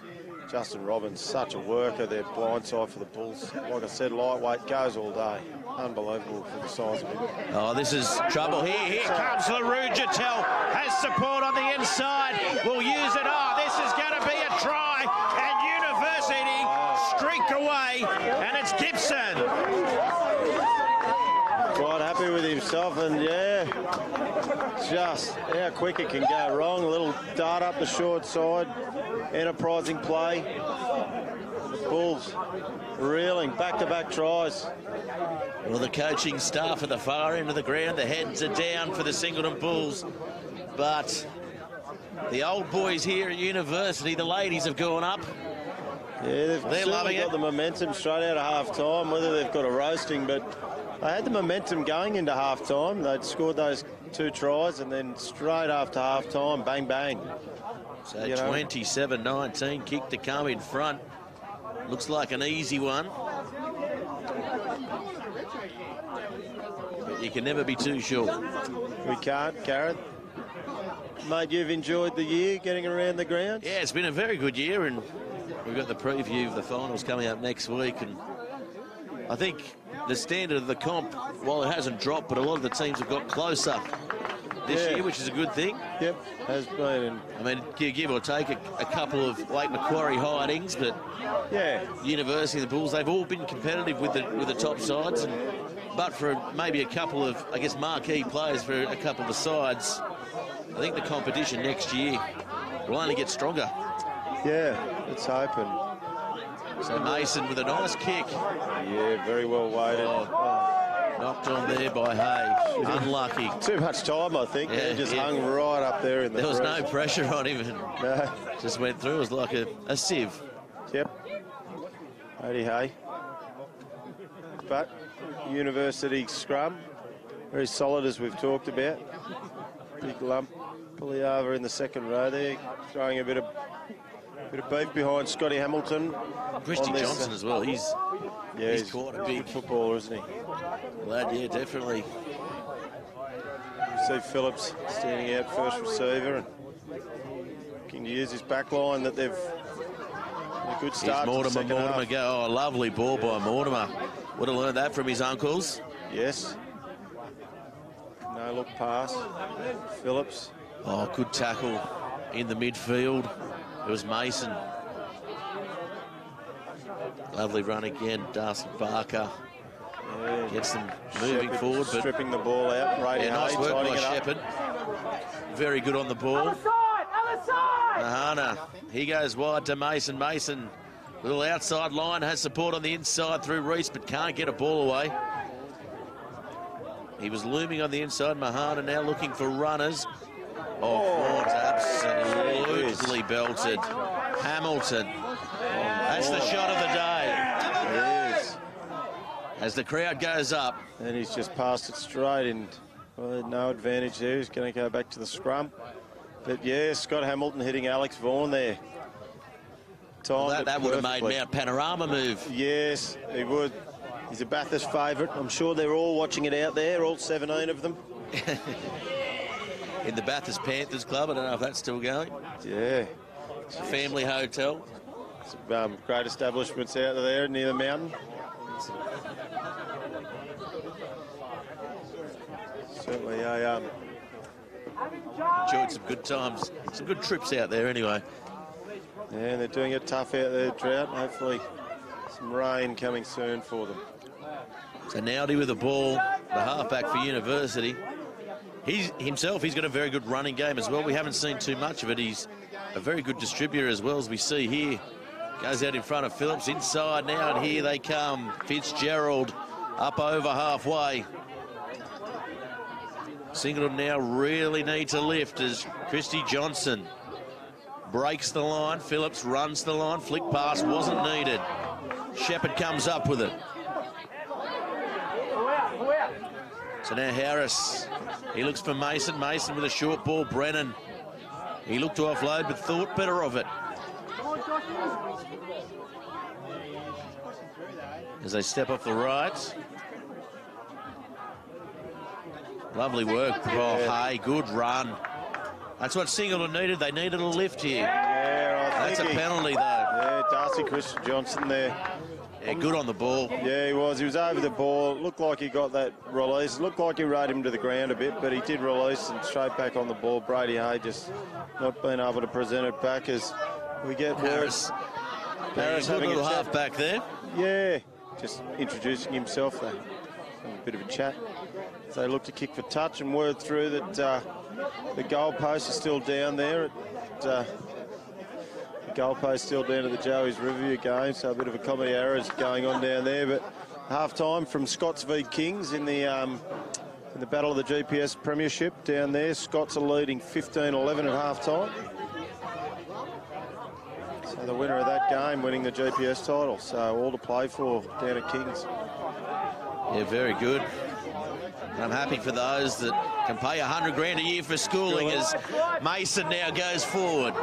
[SPEAKER 1] Justin Robbins, such a worker there, blindside for the Bulls. Like I said, lightweight, goes all day. Unbelievable for the size of him.
[SPEAKER 2] Oh, this is trouble here. Here comes LaRue Jatel. Has support on the inside. Will use it. Oh, this is going to be a try. And University streak away. And it's Gibson.
[SPEAKER 1] Quite happy with himself. And, yeah, just how quick it can go wrong. A little dart up the short side. Enterprising play. The Bulls reeling, back-to-back tries.
[SPEAKER 2] Well, the coaching staff at the far end of the ground, the heads are down for the Singleton Bulls. But the old boys here at University, the ladies have gone up.
[SPEAKER 1] Yeah,
[SPEAKER 2] they're loving
[SPEAKER 1] got
[SPEAKER 2] it.
[SPEAKER 1] the momentum straight out of half-time, whether they've got a roasting, but they had the momentum going into half-time. They'd scored those 2 tries, and then straight after half-time, bang, bang.
[SPEAKER 2] So 27-19, kick to come in front. Looks like an easy one. But you can never be too sure.
[SPEAKER 1] We can't, Gareth. Mate, you've enjoyed the year getting around the grounds?
[SPEAKER 2] Yeah, it's been a very good year, and we've got the preview of the finals coming up next week. And I think the standard of the comp, while it hasn't dropped, but a lot of the teams have got closer this year, which is a good thing.
[SPEAKER 1] Yep, has been.
[SPEAKER 2] I mean, give or take a couple of Lake Macquarie hidings, but
[SPEAKER 1] yeah,
[SPEAKER 2] University and the Bulls, they've all been competitive with the top sides. But for maybe a couple of, I guess, marquee players for a couple of the sides, I think the competition next year will only get stronger.
[SPEAKER 1] Yeah, it's hoping.
[SPEAKER 2] So Mason with a nice kick.
[SPEAKER 1] Yeah, very well weighted.
[SPEAKER 2] Knocked on there by Hay. Unlucky.
[SPEAKER 1] Too much time, I think.
[SPEAKER 2] Yeah,
[SPEAKER 1] he just hung right up there in the
[SPEAKER 2] There was no pressure on him.
[SPEAKER 1] No.
[SPEAKER 2] Just went through. It was like a sieve.
[SPEAKER 1] Yep. Hay. But University scrum, very solid as we've talked about. Big lump. Puliava in the second row there, throwing a bit of beef behind Scotty Hamilton.
[SPEAKER 2] Christy Johnson as well. He's quite a big
[SPEAKER 1] footballer, isn't he?
[SPEAKER 2] Lad, yeah, definitely.
[SPEAKER 1] See Phillips standing out first receiver and looking to use his back line that they've a good start.
[SPEAKER 2] Mortimer go. Oh, lovely ball by Mortimer. Would have learned that from his uncles.
[SPEAKER 1] Yes. No look pass. Phillips.
[SPEAKER 2] Oh, good tackle in the midfield. It was Mason. Lovely run again. Darcy Barker gets them moving forward. But
[SPEAKER 1] stripping the ball out.
[SPEAKER 2] Nice work by Shepherd. Very good on the ball.
[SPEAKER 3] Other side!
[SPEAKER 2] Mahana, he goes wide to Mason. Mason, little outside line, has support on the inside through Reese, but can't get a ball away. He was looming on the inside. Mahana now looking for runners. Ford's absolutely belted. Hamilton. That's the shot of the day.
[SPEAKER 1] It is.
[SPEAKER 2] As the crowd goes up.
[SPEAKER 1] And he's just passed it straight and no advantage there. He's going to go back to the scrum. But yeah, Scott Hamilton hitting Alex Vaughan there.
[SPEAKER 2] That would have made Mount Panorama move.
[SPEAKER 1] Yes, he would. He's a Bathurst favourite. I'm sure they're all watching it out there, all 17 of them.
[SPEAKER 2] In the Bathurst Panthers Club. I don't know if that's still going.
[SPEAKER 1] Yeah.
[SPEAKER 2] Family hotel.
[SPEAKER 1] Some great establishments out there near the mountain. Certainly
[SPEAKER 2] enjoyed some good times. Some good trips out there anyway.
[SPEAKER 1] Yeah, and they're doing it tough out there, Trout. Hopefully some rain coming soon for them.
[SPEAKER 2] So Nowdy with the ball, the halfback for University. He's got a very good running game as well. We haven't seen too much of it. He's a very good distributor as well, as we see here. Goes out in front of Phillips. Inside now, and here they come. Fitzgerald up over halfway. Singleton now really need to lift as Christy Johnson breaks the line. Phillips runs the line. Flick pass wasn't needed. Shepherd comes up with it. So now Harris, he looks for Mason. Mason with a short ball. Brennan, he looked to offload but thought better of it. As they step off the right. Lovely work. Oh, hey, good run. That's what Singleton needed. They needed a lift here.
[SPEAKER 1] Yeah,
[SPEAKER 2] That's a penalty, though.
[SPEAKER 1] Yeah, Darcy Christian Johnson there.
[SPEAKER 2] Yeah, good on the ball.
[SPEAKER 1] Yeah, he was. He was over the ball. Looked like he got that release. Looked like he rode him to the ground a bit, but he did release and straight back on the ball. Brady Hay just not being able to present it back as we get
[SPEAKER 2] Harris.
[SPEAKER 1] Harris
[SPEAKER 2] Good
[SPEAKER 1] having
[SPEAKER 2] little
[SPEAKER 1] a chat.
[SPEAKER 2] half back there.
[SPEAKER 1] Yeah, just introducing himself there. Having a bit of a chat. So they look to kick for touch, and word through that the goalpost is still down there. The goalpost still down at the Joey's Riverview game, so a bit of a comedy errors going on down there. But half time from Scots v Kings in the battle of the GPS Premiership down there. Scots are leading 15-11 at half time. So the winner of that game winning the GPS title. So all to play for down at Kings.
[SPEAKER 2] Yeah, very good. I'm happy for those that can pay $100 grand a year for schooling as Mason now goes forward.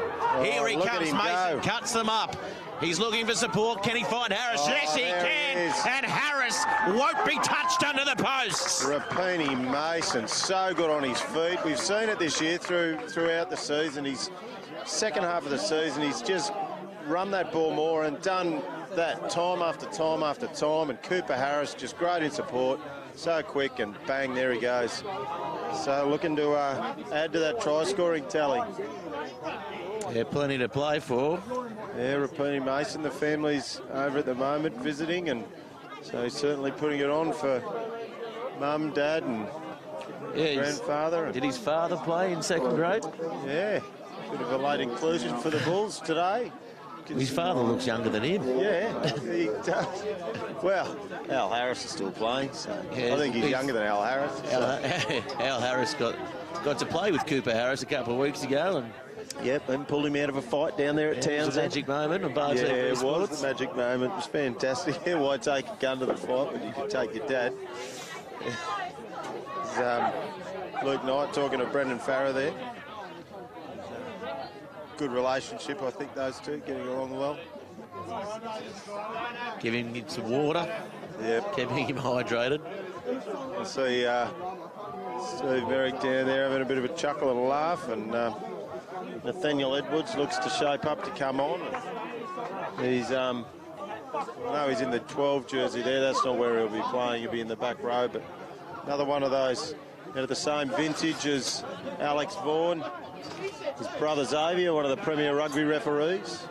[SPEAKER 2] Here he comes, Mason cuts them up. He's looking for support. Can he find Harris? Yes, he can. And Harris won't be touched under the posts.
[SPEAKER 1] Rapini Mason, so good on his feet. We've seen it this year throughout the season. He's second half of the season. He's just run that ball more and done that time after time after time. And Cooper Harris just great in support. So quick, and bang, there he goes. So looking to add to that try-scoring tally.
[SPEAKER 2] Yeah, plenty to play for.
[SPEAKER 1] Yeah, Rapini Mason, the family's over at the moment visiting, and so he's certainly putting it on for mum, dad, and grandfather.
[SPEAKER 2] Did his father play in second grade?
[SPEAKER 1] Yeah, bit of a late inclusion for the Bulls today.
[SPEAKER 2] His father looks younger than him.
[SPEAKER 1] Yeah, he does. Well, Al Harris is still playing, so
[SPEAKER 2] Yeah,
[SPEAKER 1] I think he's younger than Al Harris.
[SPEAKER 2] Al Harris got to play with Cooper Harris a couple of weeks ago, and
[SPEAKER 1] yep, and pulled him out of a fight down there at
[SPEAKER 2] it was a
[SPEAKER 1] Townsend.
[SPEAKER 2] magic moment. On Bar
[SPEAKER 1] Yeah,
[SPEAKER 2] TV
[SPEAKER 1] it was
[SPEAKER 2] Sports.
[SPEAKER 1] the magic moment. It was fantastic. Why take a gun to the fight when you could take your dad? Luke Knight talking to Brendan Farrer there. Good relationship, I think, those two, getting along well.
[SPEAKER 2] Giving him some water.
[SPEAKER 1] Yep.
[SPEAKER 2] Keeping him hydrated.
[SPEAKER 1] I see Steve Merrick down there having a bit of a chuckle and a laugh, and Nathaniel Edwards looks to shape up to come on. He's no, he's in the 12 jersey there. That's not where he'll be playing. He'll be in the back row, but another one of those out of the same vintage as Alex Vaughan. His brother Xavier, one of the premier rugby referees,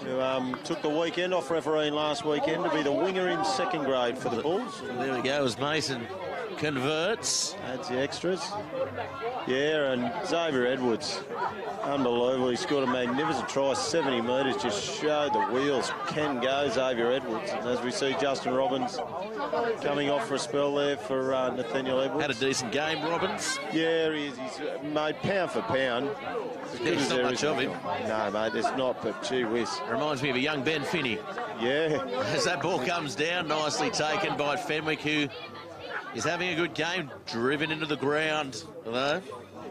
[SPEAKER 1] who took the weekend off refereeing last weekend to be the winger in second grade for the Bulls.
[SPEAKER 2] There we go, as Mason converts.
[SPEAKER 1] Adds the extras. Yeah, and Xavier Edwards, unbelievable. He scored a magnificent try, 70 metres, just showed the wheels can go, Xavier Edwards. And as we see Justin Robbins coming off for a spell there for Nathaniel Edwards.
[SPEAKER 2] Had a decent game, Robbins.
[SPEAKER 1] Yeah, he is. He's made pound for pound.
[SPEAKER 2] There's not much of him.
[SPEAKER 1] No, mate, there's not, but gee whiz.
[SPEAKER 2] Reminds me of a young Ben Finney.
[SPEAKER 1] Yeah.
[SPEAKER 2] As that ball comes down, nicely taken by Fenwick, who is having a good game, driven into the ground. Hello?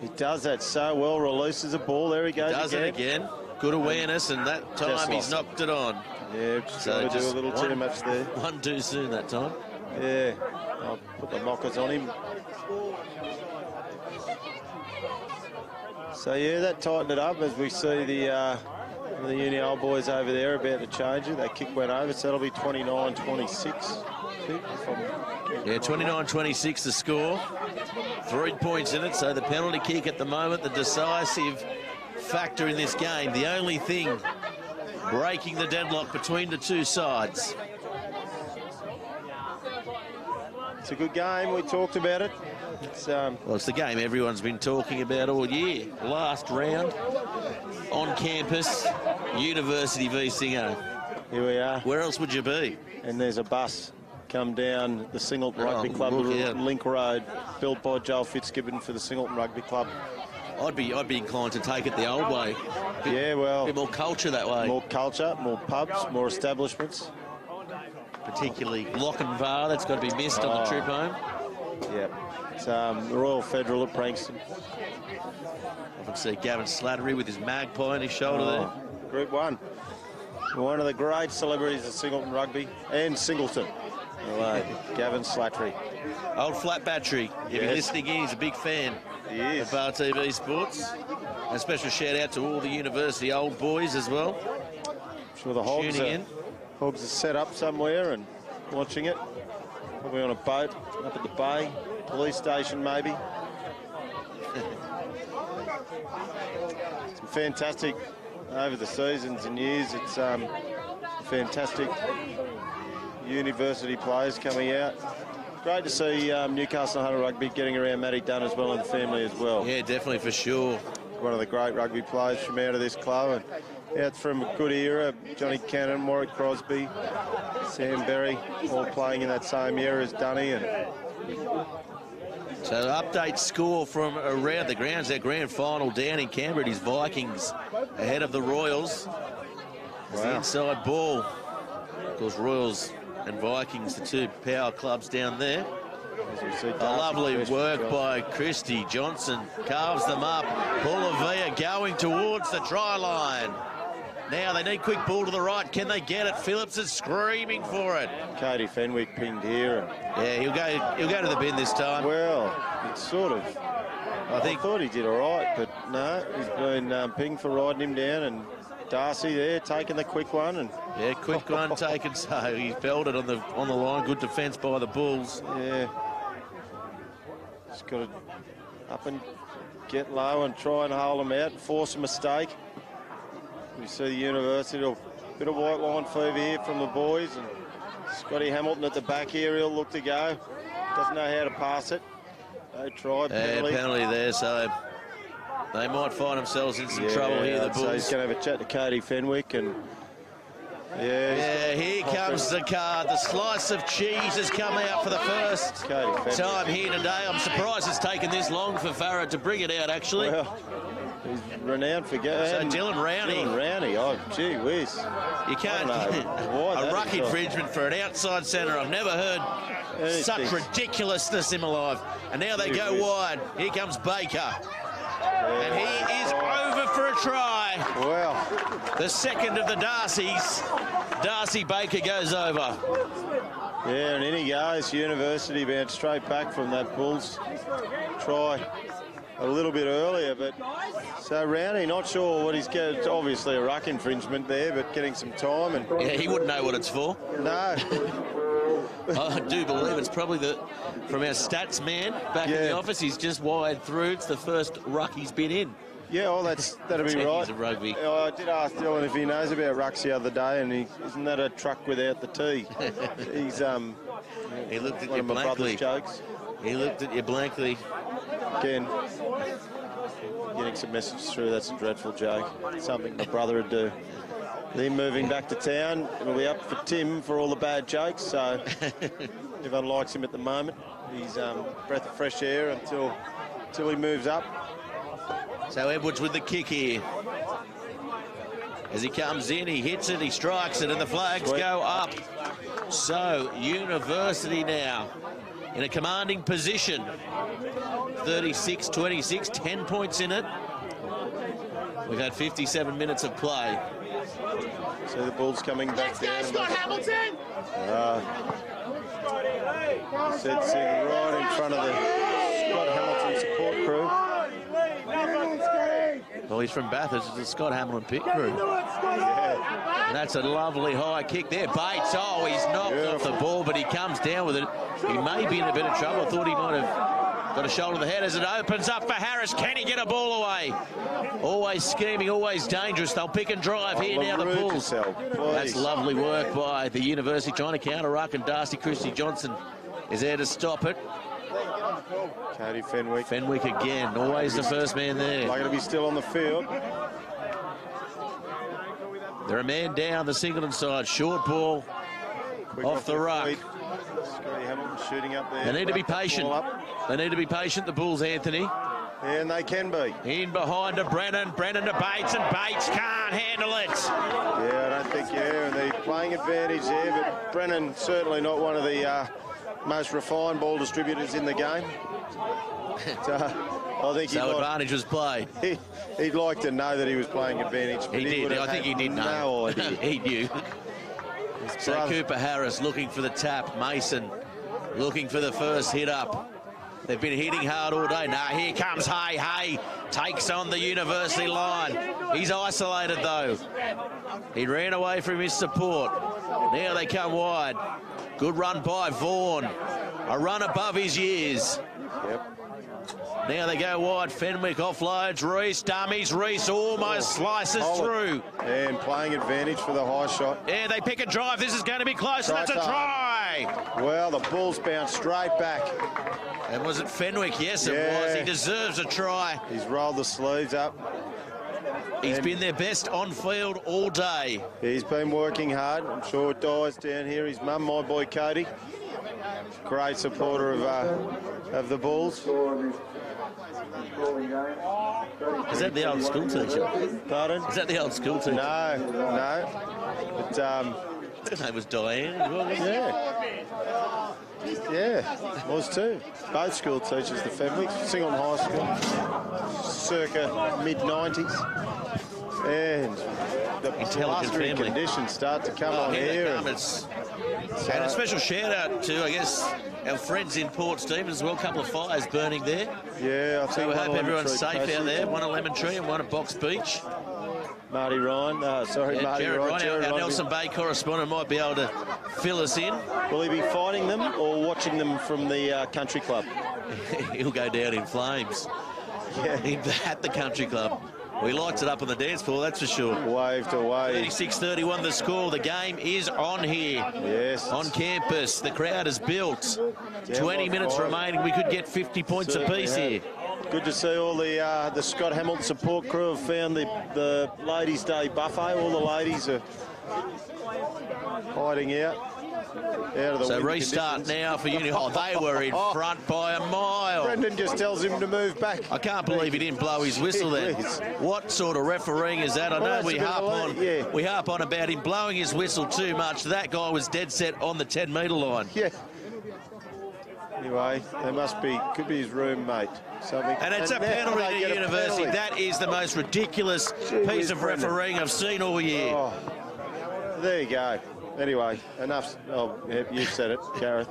[SPEAKER 1] He does that so well, releases a ball. There he goes again.
[SPEAKER 2] Does it again. Good awareness, and that time he's knocked it on.
[SPEAKER 1] Yeah, so just do a little too much there.
[SPEAKER 2] One too soon that time.
[SPEAKER 1] Yeah, I'll put the mockers on him. So yeah, that tightened it up as we see the uni old boys over there about to change it. That kick went over, so that'll be 29-26.
[SPEAKER 2] Yeah, 29-26 the score. 3 points in it, so the penalty kick at the moment, the decisive factor in this game. The only thing breaking the deadlock between the two sides.
[SPEAKER 1] It's a good game. We talked about it.
[SPEAKER 2] Well, it's the game everyone's been talking about all year. Last round on campus, University v Singo.
[SPEAKER 1] Here we are.
[SPEAKER 2] Where else would you be?
[SPEAKER 1] And there's a bus come down the Singleton Rugby Club Link Road, built by Joel Fitzgibbon for the Singleton Rugby Club.
[SPEAKER 2] I'd be inclined to take it the old way.
[SPEAKER 1] Yeah, well,
[SPEAKER 2] a bit more culture that way.
[SPEAKER 1] More culture, more pubs, more establishments.
[SPEAKER 2] Particularly Lochinvar, that's got to be missed on the trip home.
[SPEAKER 1] Yep. It's the Royal Federal at Frankston.
[SPEAKER 2] I can see Gavin Slattery with his magpie on his shoulder there.
[SPEAKER 1] Group 1. One of the great celebrities of Singleton Rugby and Singleton. Gavin Slattery.
[SPEAKER 2] Old flat battery. If you're listening in, he's a big fan of Bar TV Sports. A special shout out to all the university old boys as well.
[SPEAKER 1] Sure, the Hogs are set up somewhere and watching it. Probably on a boat up at the bay, police station maybe. It's been fantastic over the seasons and years. It's fantastic university players coming out. Great to see Newcastle Hunter Rugby getting around Matty Dunn as well and the family as well.
[SPEAKER 2] Yeah, definitely, for sure.
[SPEAKER 1] One of the great rugby players from out of this club. And out from a good era, Johnny Cannon, Warwick Crosby, Sam Berry, all playing in that same era as Dunny. And
[SPEAKER 2] so update score from around the grounds. Their grand final down in Canberra. It is Vikings ahead of the Royals. It's the inside ball. Of course, Royals and Vikings, the two power clubs down there. A lovely work by Christy. Johnson carves them up. Pulavia going towards the try line. Now they need quick ball to the right. Can they get it? Phillips is screaming for it.
[SPEAKER 1] Cody Fenwick pinged here.
[SPEAKER 2] Yeah, he'll go to the bin this time.
[SPEAKER 1] Well, it's sort of. I thought he did all right, but no, he's been pinged for riding him down, and Darcy there taking the quick one. And
[SPEAKER 2] yeah, quick one taken. So he felled it on the line. Good defence by the Bulls.
[SPEAKER 1] Yeah. Just got to up and get low and try and hold them out and force a mistake. We see the university, a bit of white line fever here from the boys, and Scotty Hamilton at the back here, he'll look to go. Doesn't know how to pass it. No try, penalty.
[SPEAKER 2] Yeah, penalty there, so they might find themselves in some trouble here, the Bulls.
[SPEAKER 1] So he's going to have a chat to Cody Fenwick, and
[SPEAKER 2] here comes the card. The slice of cheese has come out for the first time here today. I'm surprised it's taken this long for Farah to bring it out, actually.
[SPEAKER 1] Well, he's renowned for getting.
[SPEAKER 2] So Dylan Rowney.
[SPEAKER 1] Oh, gee whiz.
[SPEAKER 2] You can't a ruck infringement for an outside centre. I've never heard such ridiculousness in my life. And now they go wide. Here comes Baker. And he is over for a try.
[SPEAKER 1] Well,
[SPEAKER 2] the second of the Darcys. Darcy Baker goes over.
[SPEAKER 1] Yeah, and in he goes. University bounced straight back from that Bulls try a little bit earlier. But so Rowney, not sure what he's getting. It's obviously a ruck infringement there, but getting some time. And
[SPEAKER 2] yeah, he wouldn't know what it's for.
[SPEAKER 1] No.
[SPEAKER 2] I do believe it's probably from our stats man back in the office. He's just wired through. It's the first ruck he's been in.
[SPEAKER 1] Yeah, well, that'll be right.
[SPEAKER 2] Of rugby.
[SPEAKER 1] I did ask Dylan if he knows about rucks the other day, and isn't that a truck without the T? He's
[SPEAKER 2] he looked at
[SPEAKER 1] one
[SPEAKER 2] you
[SPEAKER 1] of my
[SPEAKER 2] blankly.
[SPEAKER 1] brother's jokes.
[SPEAKER 2] He looked at you blankly.
[SPEAKER 1] Again, getting some messages through. That's a dreadful joke. Something my brother would do. Then moving back to town, it'll be up for Tim for all the bad jokes. So everyone likes him at the moment. He's a breath of fresh air until he moves up.
[SPEAKER 2] So Edwards with the kick here. As he comes in, he hits it, he strikes it, and the flags go up. So University now in a commanding position. 36-26, 10 points in it. We've had 57 minutes of play.
[SPEAKER 1] So the Bulls coming back down.
[SPEAKER 3] Scott Hamilton!
[SPEAKER 1] Sitting right in front of the Scott Hamilton support crew.
[SPEAKER 2] Well, he's from Bathurst. It's the Scott Hamilton pit crew. Yeah. And that's a lovely high kick there. Bates, he's knocked off the ball, but he comes down with it. He may be in a bit of trouble. I thought he might have got a shoulder to the head as it opens up for Harris. Can he get a ball away? Always scheming, always dangerous. They'll pick and drive here now, the Bulls. That's lovely work by the University, trying to counter ruck, and Darcy Christie Johnson is there to stop it.
[SPEAKER 1] Cody Fenwick.
[SPEAKER 2] Fenwick again, always the first man there.
[SPEAKER 1] They're going to be still on the field.
[SPEAKER 2] They're a man down the Singleton side. Short ball off the ruck.
[SPEAKER 1] Scotty Hamilton shooting up there.
[SPEAKER 2] They need to be patient. They need to be patient, the Bulls, Anthony.
[SPEAKER 1] Yeah, and they can be.
[SPEAKER 2] In behind to Brennan to Bates, and Bates can't handle it.
[SPEAKER 1] Yeah, I don't think, and they're playing advantage there, but Brennan certainly not one of the most refined ball distributors in the game. I think
[SPEAKER 2] advantage was played.
[SPEAKER 1] He'd like to know that he was playing advantage.
[SPEAKER 2] He did. I think he did know.
[SPEAKER 1] No idea.
[SPEAKER 2] He knew. So Cooper Harris looking for the tap. Mason looking for the first hit up. They've been hitting hard all day. Now here comes Hay. Hay takes on the University line. He's isolated though. He ran away from his support. Now they come wide. Good run by Vaughan. A run above his years.
[SPEAKER 1] Yep.
[SPEAKER 2] Now they go wide. Fenwick offloads. Reese dummies. Reese almost slices through.
[SPEAKER 1] And playing advantage for the high shot.
[SPEAKER 2] Yeah, they pick a drive. This is going to be close. And that's a try.
[SPEAKER 1] Well, the Bulls bounce straight back.
[SPEAKER 2] And was it Fenwick? Yes, it was. He deserves a try.
[SPEAKER 1] He's rolled the sleeves up.
[SPEAKER 2] He's been their best on field all day.
[SPEAKER 1] He's been working hard. I'm sure it dies down here. His mum, my boy Cody, great supporter of the Bulls.
[SPEAKER 2] Is that the old school teacher?
[SPEAKER 1] Pardon?
[SPEAKER 2] Is that the old school teacher?
[SPEAKER 1] No. But
[SPEAKER 2] her name was Diane as well, wasn't it?
[SPEAKER 1] Yeah, was too. Both school teachers, the Fenwicks, Singleton High School, circa mid-90s. And the blustering conditions start to come on here.
[SPEAKER 2] And a special shout-out to, I guess, our friends in Port Stephens as well. A couple of fires burning there.
[SPEAKER 1] Yeah, I think
[SPEAKER 2] so we hope everyone's safe out there. One at Lemon Tree and one at Box Beach.
[SPEAKER 1] Marty Ryan, Marty Ryan.
[SPEAKER 2] Our Nelson Bay correspondent might be able to fill us in.
[SPEAKER 1] Will he be fighting them or watching them from the country club?
[SPEAKER 2] He'll go down in flames.
[SPEAKER 1] Yeah.
[SPEAKER 2] At the country club. Well, he lights it up on the dance floor, that's for sure.
[SPEAKER 1] Waved away.
[SPEAKER 2] 36-31 the score. The game is on here.
[SPEAKER 1] Yes.
[SPEAKER 2] On campus. The crowd is built. 20 minutes remaining. We could get 50 points apiece here.
[SPEAKER 1] Good to see all the Scott Hamilton support crew have found the Ladies' Day buffet. All the ladies are hiding out of the
[SPEAKER 2] So restart now for Uni. Oh, they were in front by a mile.
[SPEAKER 1] Brendan just tells him to move back.
[SPEAKER 2] I can't believe he didn't blow his whistle then. What sort of refereeing is that? I know we harp on about him blowing his whistle too much. That guy was dead set on the 10-metre line.
[SPEAKER 1] Yeah. Anyway, could be his roommate. Something.
[SPEAKER 2] And it's a penalty to University. That is the most ridiculous piece of refereeing I've seen all year.
[SPEAKER 1] Oh, there you go. Anyway, enough. Oh, you said it, Gareth.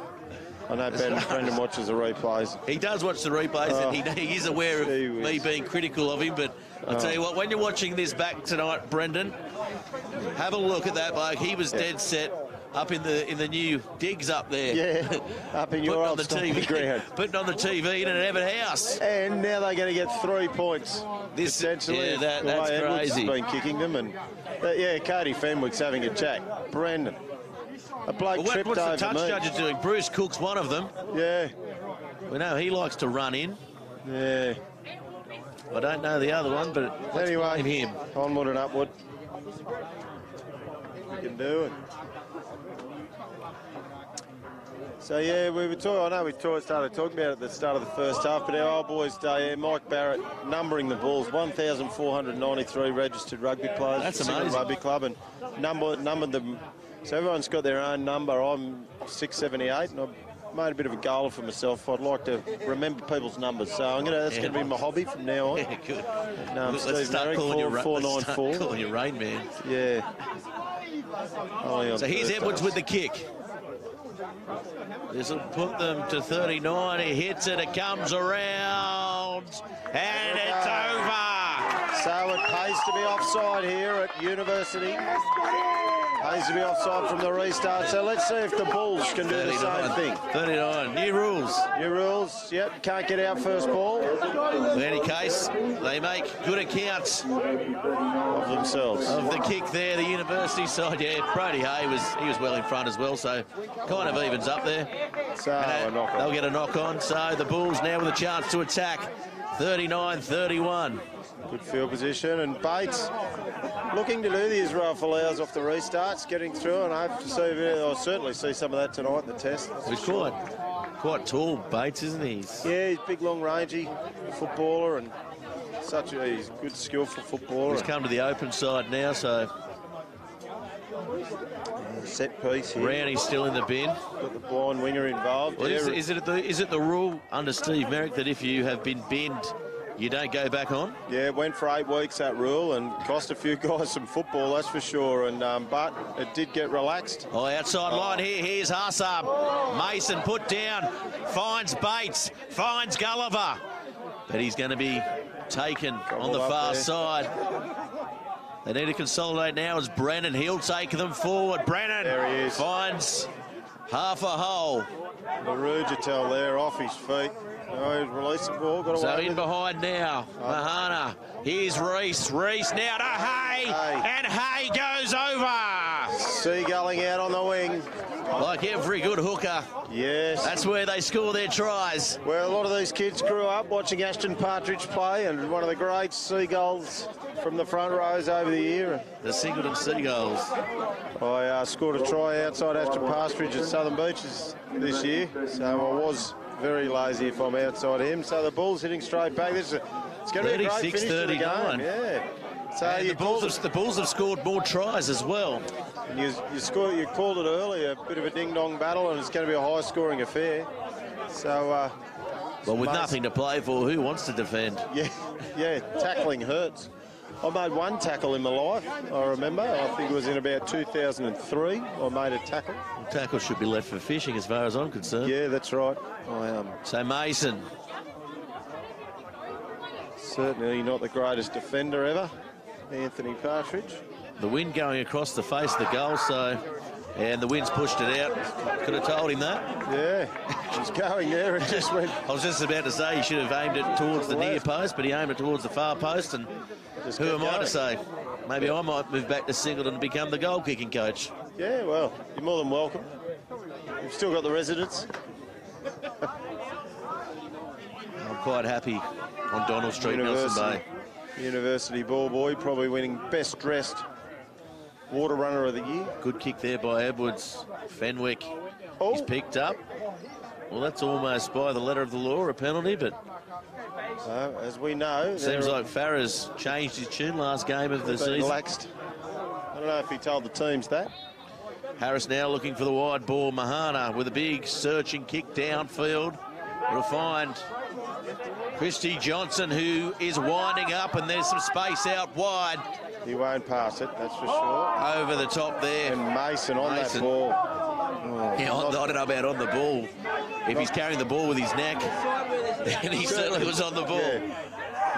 [SPEAKER 1] I know Brendan watches the replays.
[SPEAKER 2] He does watch the replays, and he is aware of me being critical of him. But I'll tell you what, when you're watching this back tonight, Brendan, have a look at that bloke. He was dead set up in the new digs up there.
[SPEAKER 1] Yeah, up in your old TV ground.
[SPEAKER 2] Putting on the TV in an Evan House.
[SPEAKER 1] And now they're going to get 3 points. Essentially,
[SPEAKER 2] that's
[SPEAKER 1] Edwards
[SPEAKER 2] crazy.
[SPEAKER 1] Has been kicking them, and Cody Fenwick's having a chat. Brendan, a bloke tripped over me.
[SPEAKER 2] What's the touch judges doing? Bruce Cook's one of them.
[SPEAKER 1] Yeah.
[SPEAKER 2] We know he likes to run in.
[SPEAKER 1] Yeah.
[SPEAKER 2] I don't know the other one, but
[SPEAKER 1] anyway,
[SPEAKER 2] him.
[SPEAKER 1] Onward and upward. You can do it. So yeah, we were talking. I know we started talking about it at the start of the first half, but our old boys day, Mike Barrett numbering the Bulls, 1,493 registered rugby players.
[SPEAKER 2] That's amazing.
[SPEAKER 1] Rugby club, and numbered them. So everyone's got their own number. I'm 678, and I've made a bit of a goal for myself. I'd like to remember people's numbers, so that's going to be my hobby from now on.
[SPEAKER 2] Yeah, good.
[SPEAKER 1] Let's start calling you 494.
[SPEAKER 2] Calling you Rain Man.
[SPEAKER 1] Yeah.
[SPEAKER 2] So here's Edwards with the kick. This will put them to 39. He hits it. It comes around. And it's over.
[SPEAKER 1] So it pays to be offside here at University. Pays to be offside from the restart. So let's see if the Bulls can do the same thing.
[SPEAKER 2] 39. New rules.
[SPEAKER 1] New rules. Yep. Can't get out first ball.
[SPEAKER 2] In any case, they make good accounts
[SPEAKER 1] of themselves.
[SPEAKER 2] Of the kick there, the University side. Yeah, Brody Hay was well in front as well, so kind of evens up there.
[SPEAKER 1] So
[SPEAKER 2] they'll get a knock on. So the Bulls now with a chance to attack. 39-31.
[SPEAKER 1] Good field position, and Bates looking to do the Israel Folau's off the restarts, getting through, and I hope to see, I'll certainly see some of that tonight in the test.
[SPEAKER 2] He's quite tall, Bates, isn't he?
[SPEAKER 1] Yeah, he's big, long, rangy footballer, and he's a good, skillful footballer.
[SPEAKER 2] He's come to the open side now, so
[SPEAKER 1] set piece here.
[SPEAKER 2] Rowney's still in the bin.
[SPEAKER 1] Got the blind winger involved.
[SPEAKER 2] Well, is it the rule under Steve Merrick that if you have been binned You don't go back on?
[SPEAKER 1] Yeah, it went for 8 weeks, that rule, and cost a few guys some football, that's for sure. And but it did get relaxed.
[SPEAKER 2] Oh, outside line here. Here's Hussab. Mason put down. Finds Bates. Finds Gulliver. But he's going to be taken on the far side. They need to consolidate now as Brennan. He'll take them forward. Brennan
[SPEAKER 1] there he is.
[SPEAKER 2] Finds half a hole.
[SPEAKER 1] Marujatel there off his feet. No, release the ball. Got
[SPEAKER 2] So in behind now, Mahana. Here's Reese. Reese now to Hay. And Hay goes over.
[SPEAKER 1] Seagulling out on the wing.
[SPEAKER 2] Like every good hooker.
[SPEAKER 1] Yes.
[SPEAKER 2] That's where they score their tries.
[SPEAKER 1] Well, a lot of these kids grew up watching Ashton Partridge play, and one of the great Seagulls from the front rows over the year.
[SPEAKER 2] The Singleton Seagulls.
[SPEAKER 1] I scored a try outside Ashton Partridge at Southern Beaches this year, so I was very lazy if I'm outside him. So the Bulls hitting straight back. It's going to be a great finish to the game. Yeah. So
[SPEAKER 2] and the Bulls have scored more tries as well.
[SPEAKER 1] And you called it earlier, a bit of a ding-dong battle, and it's going to be a high-scoring affair. So,
[SPEAKER 2] well, with nothing to play for, who wants to defend?
[SPEAKER 1] Yeah, tackling hurts. I made one tackle in my life, I remember. I think it was in about 2003. I made a tackle.
[SPEAKER 2] Tackle should be left for fishing as far as I'm concerned.
[SPEAKER 1] Yeah, that's right.
[SPEAKER 2] So Mason.
[SPEAKER 1] Certainly not the greatest defender ever, Anthony Partridge.
[SPEAKER 2] The wind going across the face of the goal, and the wind's pushed it out. Could have told him that.
[SPEAKER 1] Yeah, she's going there and just went.
[SPEAKER 2] I was just about to say he should have aimed it towards the near post, but he aimed it towards the far post. And just who am I to say? Maybe I might move back to Singleton and become the goal-kicking coach.
[SPEAKER 1] Yeah, well, you're more than welcome. You've still got the residence.
[SPEAKER 2] I'm quite happy on Donald Street, Nelson Bay.
[SPEAKER 1] University ball boy, probably winning best dressed water runner of the year.
[SPEAKER 2] Good kick there by Edwards. Fenwick, he's picked up. Well, that's almost by the letter of the law, a penalty, but
[SPEAKER 1] as we know,
[SPEAKER 2] seems like Farah's changed his tune last game of the season.
[SPEAKER 1] Relaxed. I don't know if he told the teams that.
[SPEAKER 2] Harris now looking for the wide ball. Mahana with a big searching kick downfield. We'll find Christy Johnson, who is winding up, and there's some space out wide.
[SPEAKER 1] He won't pass it, that's for sure.
[SPEAKER 2] Over the top there.
[SPEAKER 1] And Mason on that ball.
[SPEAKER 2] Oh, yeah, I don't know about on the ball. If he's carrying the ball with his neck, then he certainly was on the ball.
[SPEAKER 1] Yeah.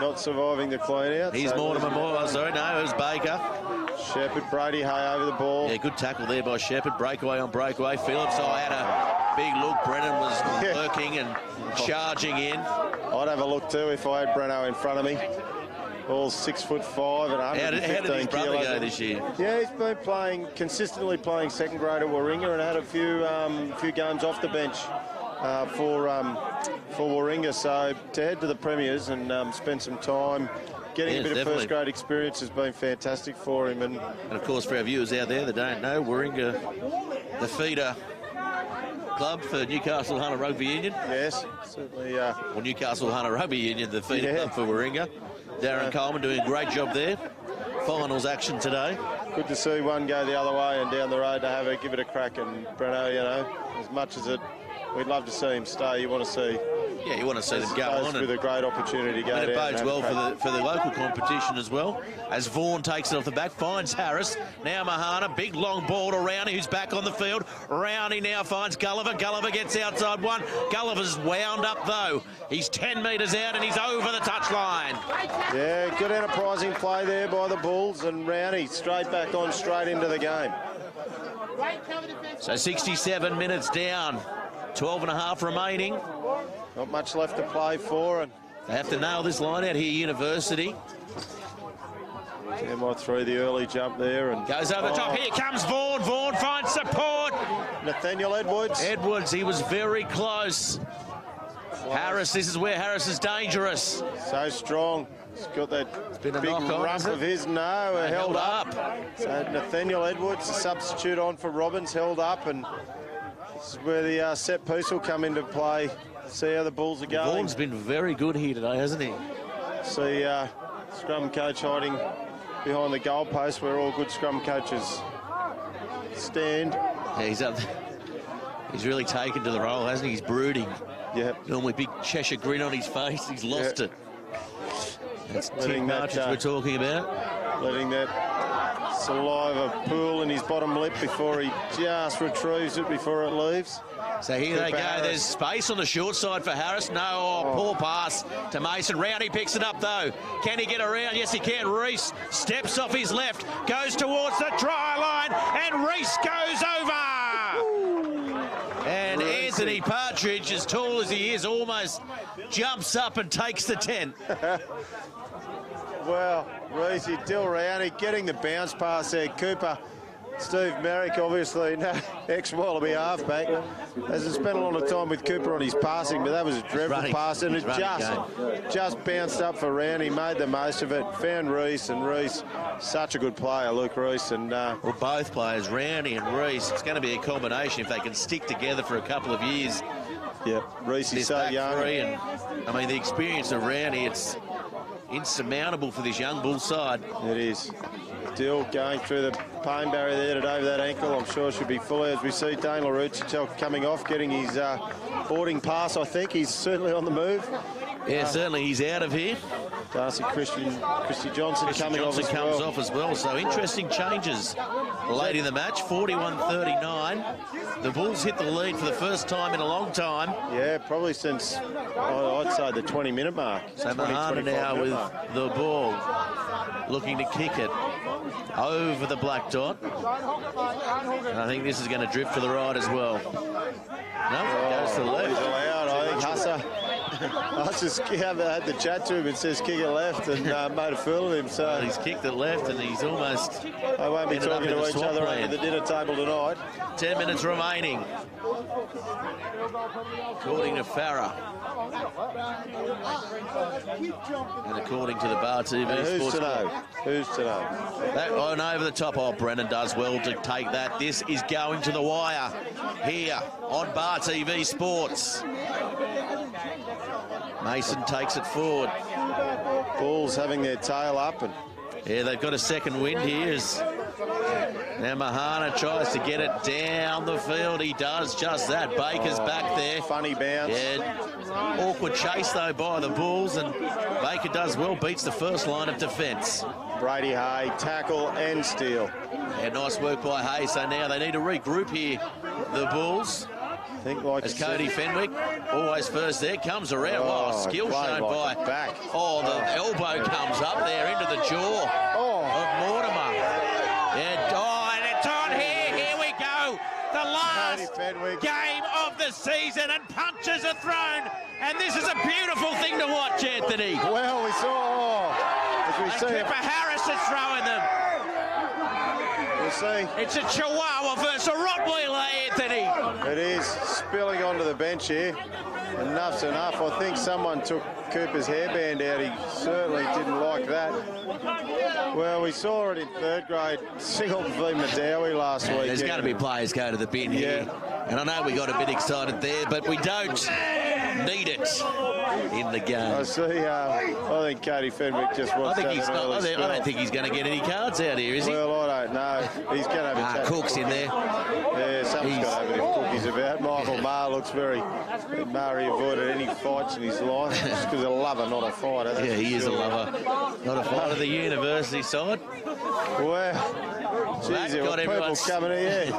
[SPEAKER 1] Not surviving the clean out.
[SPEAKER 2] He's Mortimer Moore. Sorry, no, it was Baker.
[SPEAKER 1] Shepherd, Brady Hay over the ball.
[SPEAKER 2] Yeah, good tackle there by Shepherd. Breakaway on breakaway. Phillips, I had a big look. Brennan was lurking and charging in.
[SPEAKER 1] I'd have a look too if I had Breno in front of me. All 6'5" and 115
[SPEAKER 2] How did his brother
[SPEAKER 1] kilos.
[SPEAKER 2] go this year?
[SPEAKER 1] Yeah, he's been consistently playing second grade at Warringah and had a few games off the bench for Warringah. So to head to the Premiers and spend some time getting a bit of first grade experience has been fantastic for him. And
[SPEAKER 2] of course, for our viewers out there that don't know, Warringah, the feeder club for Newcastle Hunter Rugby Union.
[SPEAKER 1] Yes, certainly.
[SPEAKER 2] Well, Newcastle Hunter Rugby Union, the feeder club for Warringah. Darren Coleman doing a great job there. Finals action today.
[SPEAKER 1] Good to see one go the other way and down the road to give it a crack. And Breno, you know, as much as we'd love to see him stay, you want to see.
[SPEAKER 2] Yeah, you want to see them go on.
[SPEAKER 1] With a great opportunity to go down.
[SPEAKER 2] And it bodes well for the local competition as well. As Vaughan takes it off the back, finds Harris. Now Mahana, big long ball to Rowney, who's back on the field. Rowney now finds Gulliver. Gulliver gets outside one. Gulliver's wound up though. He's 10 metres out and he's over the touchline.
[SPEAKER 1] Yeah, good enterprising play there by the Bulls, and Rowney straight back on, straight into the game.
[SPEAKER 2] So 67 minutes down, 12 and a half remaining.
[SPEAKER 1] Not much left to play for, and
[SPEAKER 2] they have to nail this line out here, University.
[SPEAKER 1] Might through the early jump there and
[SPEAKER 2] goes over the top. Here comes Vaughan. Vaughan finds support.
[SPEAKER 1] Nathaniel Edwards.
[SPEAKER 2] Edwards, he was very close. Harris, this is where Harris is dangerous.
[SPEAKER 1] So strong. He's got that big rump of his. No, held up. So Nathaniel Edwards, the substitute on for Robbins, held up, and this is where the set piece will come into play. See how the Bulls are going.
[SPEAKER 2] Vaughan's been very good here today, hasn't he?
[SPEAKER 1] See scrum coach hiding behind the goalpost where all good scrum coaches stand.
[SPEAKER 2] Yeah, he's up. He's really taken to the role, hasn't he? He's brooding.
[SPEAKER 1] Yep.
[SPEAKER 2] Normally big Cheshire grin on his face. He's lost it. That's Tim Partridge we're talking about.
[SPEAKER 1] Letting that saliva pool in his bottom lip before he just retrieves it before it leaves.
[SPEAKER 2] So here they go.
[SPEAKER 1] Harris.
[SPEAKER 2] There's space on the short side for Harris. No, poor pass to Mason. Rowney picks it up, though. Can he get around? Yes, he can. Reese steps off his left, goes towards the try line, and Reese goes over. And Anthony Partridge, as tall as he is, almost jumps up and takes the 10.
[SPEAKER 1] Well, Reese, Dill Rowney getting the bounce pass there. Cooper, Steve Merrick, obviously, ex-Wallaby halfback, hasn't spent a lot of time with Cooper on his passing, but that was a dreadful pass, and it just bounced up for Rowney, made the most of it, found Reese, and Reese, such a good player, Luke Reese. And
[SPEAKER 2] well, both players, Rowney and Reese, it's going to be a combination if they can stick together for a couple of years.
[SPEAKER 1] Yeah, Reese is so young.
[SPEAKER 2] And, I mean, the experience of Rowney, it's insurmountable for this young Bull side.
[SPEAKER 1] It is. Dill going through the pain barrier there to over that ankle. I'm sure should be fully, as we see Dane LaRucci coming off, getting his boarding pass, I think. He's certainly on the move.
[SPEAKER 2] Yeah, certainly he's out of here.
[SPEAKER 1] Christy Johnson coming off as well.
[SPEAKER 2] comes off as well. So interesting changes late in the match. 41-39. The Bulls hit the lead for the first time in a long time.
[SPEAKER 1] Yeah, probably since, I'd say, the 20-minute mark.
[SPEAKER 2] So Mahana now with the ball, looking to kick it over the black dot. And I think this is going to drift to the right as well. No, it goes to the left.
[SPEAKER 1] He's allowed, I think. I just had the chat to him and says kick it left and made a fool of him. So
[SPEAKER 2] well, he's kicked it left and he's almost.
[SPEAKER 1] They won't be talking to each other over the dinner table tonight.
[SPEAKER 2] 10 minutes remaining. According to Farah. And according to the Bar TV
[SPEAKER 1] Who's
[SPEAKER 2] Sports
[SPEAKER 1] to know? Who's to know?
[SPEAKER 2] That one over the top. Oh, Brennan does well to take that. This is going to the wire here on Bar TV Sports. Mason takes it forward.
[SPEAKER 1] Bulls having their tail up. And
[SPEAKER 2] yeah, they've got a second wind here as now Mahana tries to get it down the field. He does just that. Baker's back there.
[SPEAKER 1] Funny bounce.
[SPEAKER 2] Yeah. Awkward chase, though, by the Bulls, and Baker does well, beats the first line of defence.
[SPEAKER 1] Brady Hay, tackle and steal.
[SPEAKER 2] Yeah, nice work by Hay. So now they need to regroup here, the Bulls.
[SPEAKER 1] Like
[SPEAKER 2] as Cody Fenwick, always first there, comes around. Wow, skill shown by
[SPEAKER 1] back.
[SPEAKER 2] Oh, the elbow comes up there into the jaw of Mortimer. Yeah, and it's on here. Here we go. The last game of the season, and punches are thrown. And this is a beautiful thing to watch, Anthony.
[SPEAKER 1] Well, we saw.
[SPEAKER 2] Cooper Harris is throwing them.
[SPEAKER 1] We'll see.
[SPEAKER 2] It's a Chihuahua versus a Rottweiler, Anthony.
[SPEAKER 1] It is spilling onto the bench here. Enough's enough. I think someone took Cooper's hairband out. He certainly didn't like that. Well, we saw it in third grade. Singleton v Madawi last week.
[SPEAKER 2] There's going to be players go to the bin here. And I know we got a bit excited there, but we don't need it in the game.
[SPEAKER 1] I see. I think Cody Fenwick just wants to have an early spell.
[SPEAKER 2] I don't think he's going to get any cards out here, is he?
[SPEAKER 1] Well, I don't know. He's going to have a
[SPEAKER 2] Cook's in there.
[SPEAKER 1] Yeah, something's got to have a Cookie's about. Michael Maher looks very... Maher avoided any fights in his life. Just because a lover, not a fighter.
[SPEAKER 2] Yeah, he is a lover. Not a fighter. The university side.
[SPEAKER 1] Well... Jeez, there were people coming in here.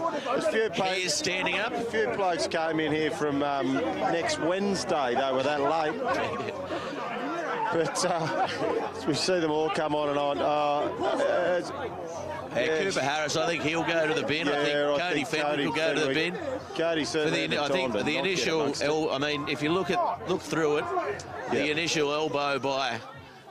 [SPEAKER 2] He is standing up.
[SPEAKER 1] A few blokes came in here from next Wednesday. They were that late. But we see them all come on and on.
[SPEAKER 2] Cooper Harris, I think he'll go to the bin. I think Cody Fenwick will go to the bin.
[SPEAKER 1] Cody certainly.
[SPEAKER 2] I think the initial, I mean, if you look through it, the initial elbow by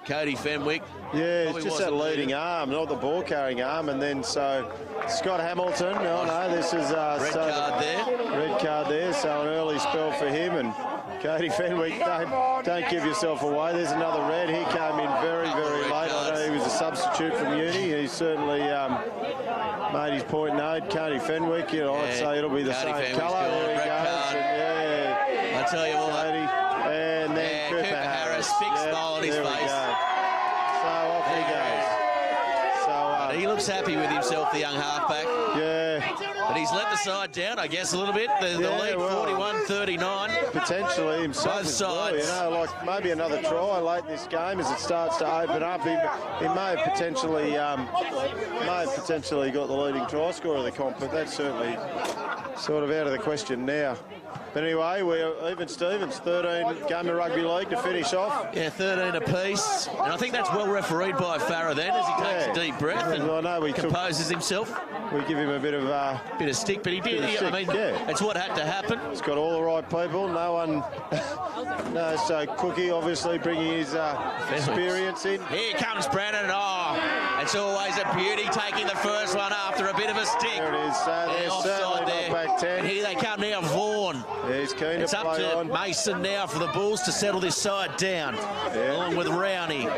[SPEAKER 2] Cody Fenwick.
[SPEAKER 1] Yeah, it's just that leading arm, not the ball carrying arm. And then so Scott Hamilton. No, this is
[SPEAKER 2] red card there.
[SPEAKER 1] Red card there. So an early spell for him. And Cody Fenwick, don't give yourself away. There's another red. He came in very, very late. I know he was a substitute from uni. He certainly made his point known. Cody Fenwick, I'd say it'll be the same colour. There he goes. And,
[SPEAKER 2] I tell you what.
[SPEAKER 1] And then Cooper Harris.
[SPEAKER 2] Big smile on his face.
[SPEAKER 1] So off he goes. So
[SPEAKER 2] He looks happy with himself, the young halfback.
[SPEAKER 1] Yeah.
[SPEAKER 2] But he's let the side down, I guess, a little bit. The lead, 41-39.
[SPEAKER 1] Potentially himself.
[SPEAKER 2] Both
[SPEAKER 1] as
[SPEAKER 2] sides.
[SPEAKER 1] well, like maybe another try late in this game as it starts to open up. He may have potentially got the leading try scorer of the comp, but that's certainly sort of out of the question now. But anyway, we're even Stevens, 13 game of rugby league to finish off.
[SPEAKER 2] Yeah, 13 apiece. And I think that's well refereed by Farah then as he takes a deep breath and composes himself.
[SPEAKER 1] We give him a bit of
[SPEAKER 2] stick, but he did. It's what had to happen.
[SPEAKER 1] He's got all the right people. No one. No, so Cookie obviously bringing his experience in.
[SPEAKER 2] Here comes Brennan. Oh, it's always a beauty taking the first one after a bit of a stick.
[SPEAKER 1] There it is. They're certainly not back 10.
[SPEAKER 2] And here they come now, Vaughan.
[SPEAKER 1] Yeah, he's keen
[SPEAKER 2] it's
[SPEAKER 1] to play
[SPEAKER 2] up to
[SPEAKER 1] on.
[SPEAKER 2] Mason now for the Bulls to settle this side down, along with Rowney.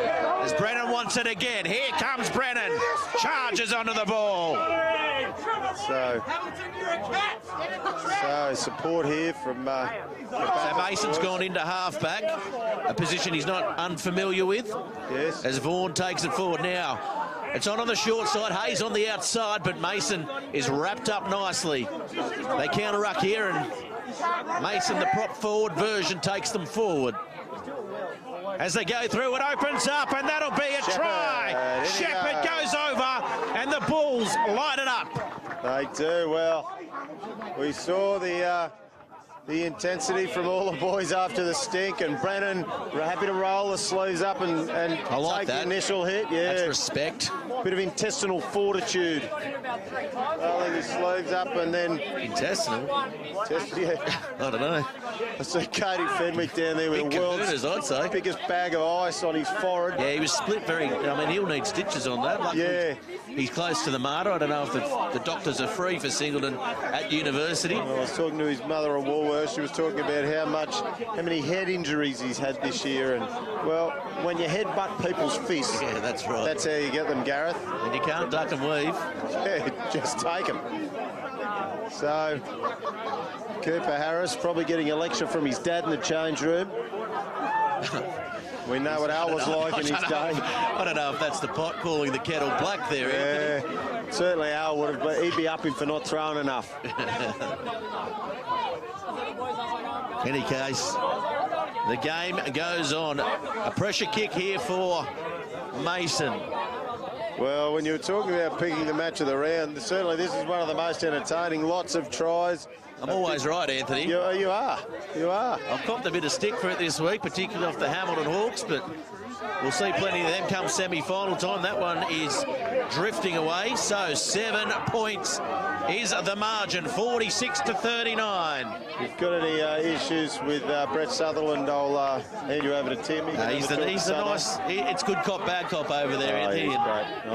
[SPEAKER 2] As Brennan wants it again. Here comes Brennan. Charges onto the ball.
[SPEAKER 1] So support here from...
[SPEAKER 2] so Mason's gone into halfback, a position he's not unfamiliar with.
[SPEAKER 1] Yes.
[SPEAKER 2] As Vaughan takes it forward now. It's on the short side. Hayes on the outside, but Mason is wrapped up nicely. They counter-ruck here, and Mason, the prop forward version, takes them forward. As they go through, it opens up, and that'll be a try. Shepherd goes over, and the Bulls light it up.
[SPEAKER 1] They do. Well, we saw the intensity from all the boys after the stink, and Brennan happy to roll the sleeves up and take the initial hit. Yeah,
[SPEAKER 2] that's respect.
[SPEAKER 1] Bit of intestinal fortitude. Rolling his sleeves up and then...
[SPEAKER 2] Intestinal?
[SPEAKER 1] Yeah.
[SPEAKER 2] I don't know.
[SPEAKER 1] I see Katie Fenwick down there with the world's
[SPEAKER 2] I'd say.
[SPEAKER 1] biggest bag of ice on his forehead.
[SPEAKER 2] Yeah, he was split very... I mean, he'll need stitches on that. Luckily, he's close to the martyr. I don't know if the doctors are free for Singleton at university.
[SPEAKER 1] Well, I was talking to his mother at Woolworths. She was talking about how many head injuries he's had this year. And, well, when you headbutt people's fists...
[SPEAKER 2] Yeah, that's right.
[SPEAKER 1] That's how you get them, Gareth.
[SPEAKER 2] And you can't duck and weave.
[SPEAKER 1] Yeah, just take them. So, Cooper Harris probably getting a lecture from his dad in the change room. We know what Al was like in his day.
[SPEAKER 2] I don't know if that's the pot calling the kettle black there, Anthony.
[SPEAKER 1] Yeah, certainly Al would have, but he'd be up him for not throwing enough.
[SPEAKER 2] In any case, the game goes on. A pressure kick here for Mason.
[SPEAKER 1] Well, when you were talking about picking the match of the round, certainly this is one of the most entertaining. Lots of tries.
[SPEAKER 2] I'm always right, Anthony.
[SPEAKER 1] You are.
[SPEAKER 2] I've copped a bit of stick for it this week, particularly off the Hamilton Hawks, but we'll see plenty of them come semi-final time. That one is drifting away. So 7 points is the margin, 46-39.
[SPEAKER 1] If you've got any issues with Brett Sutherland, I'll hand you over to Tim.
[SPEAKER 2] He's a nice... It's good cop, bad cop over there, Anthony.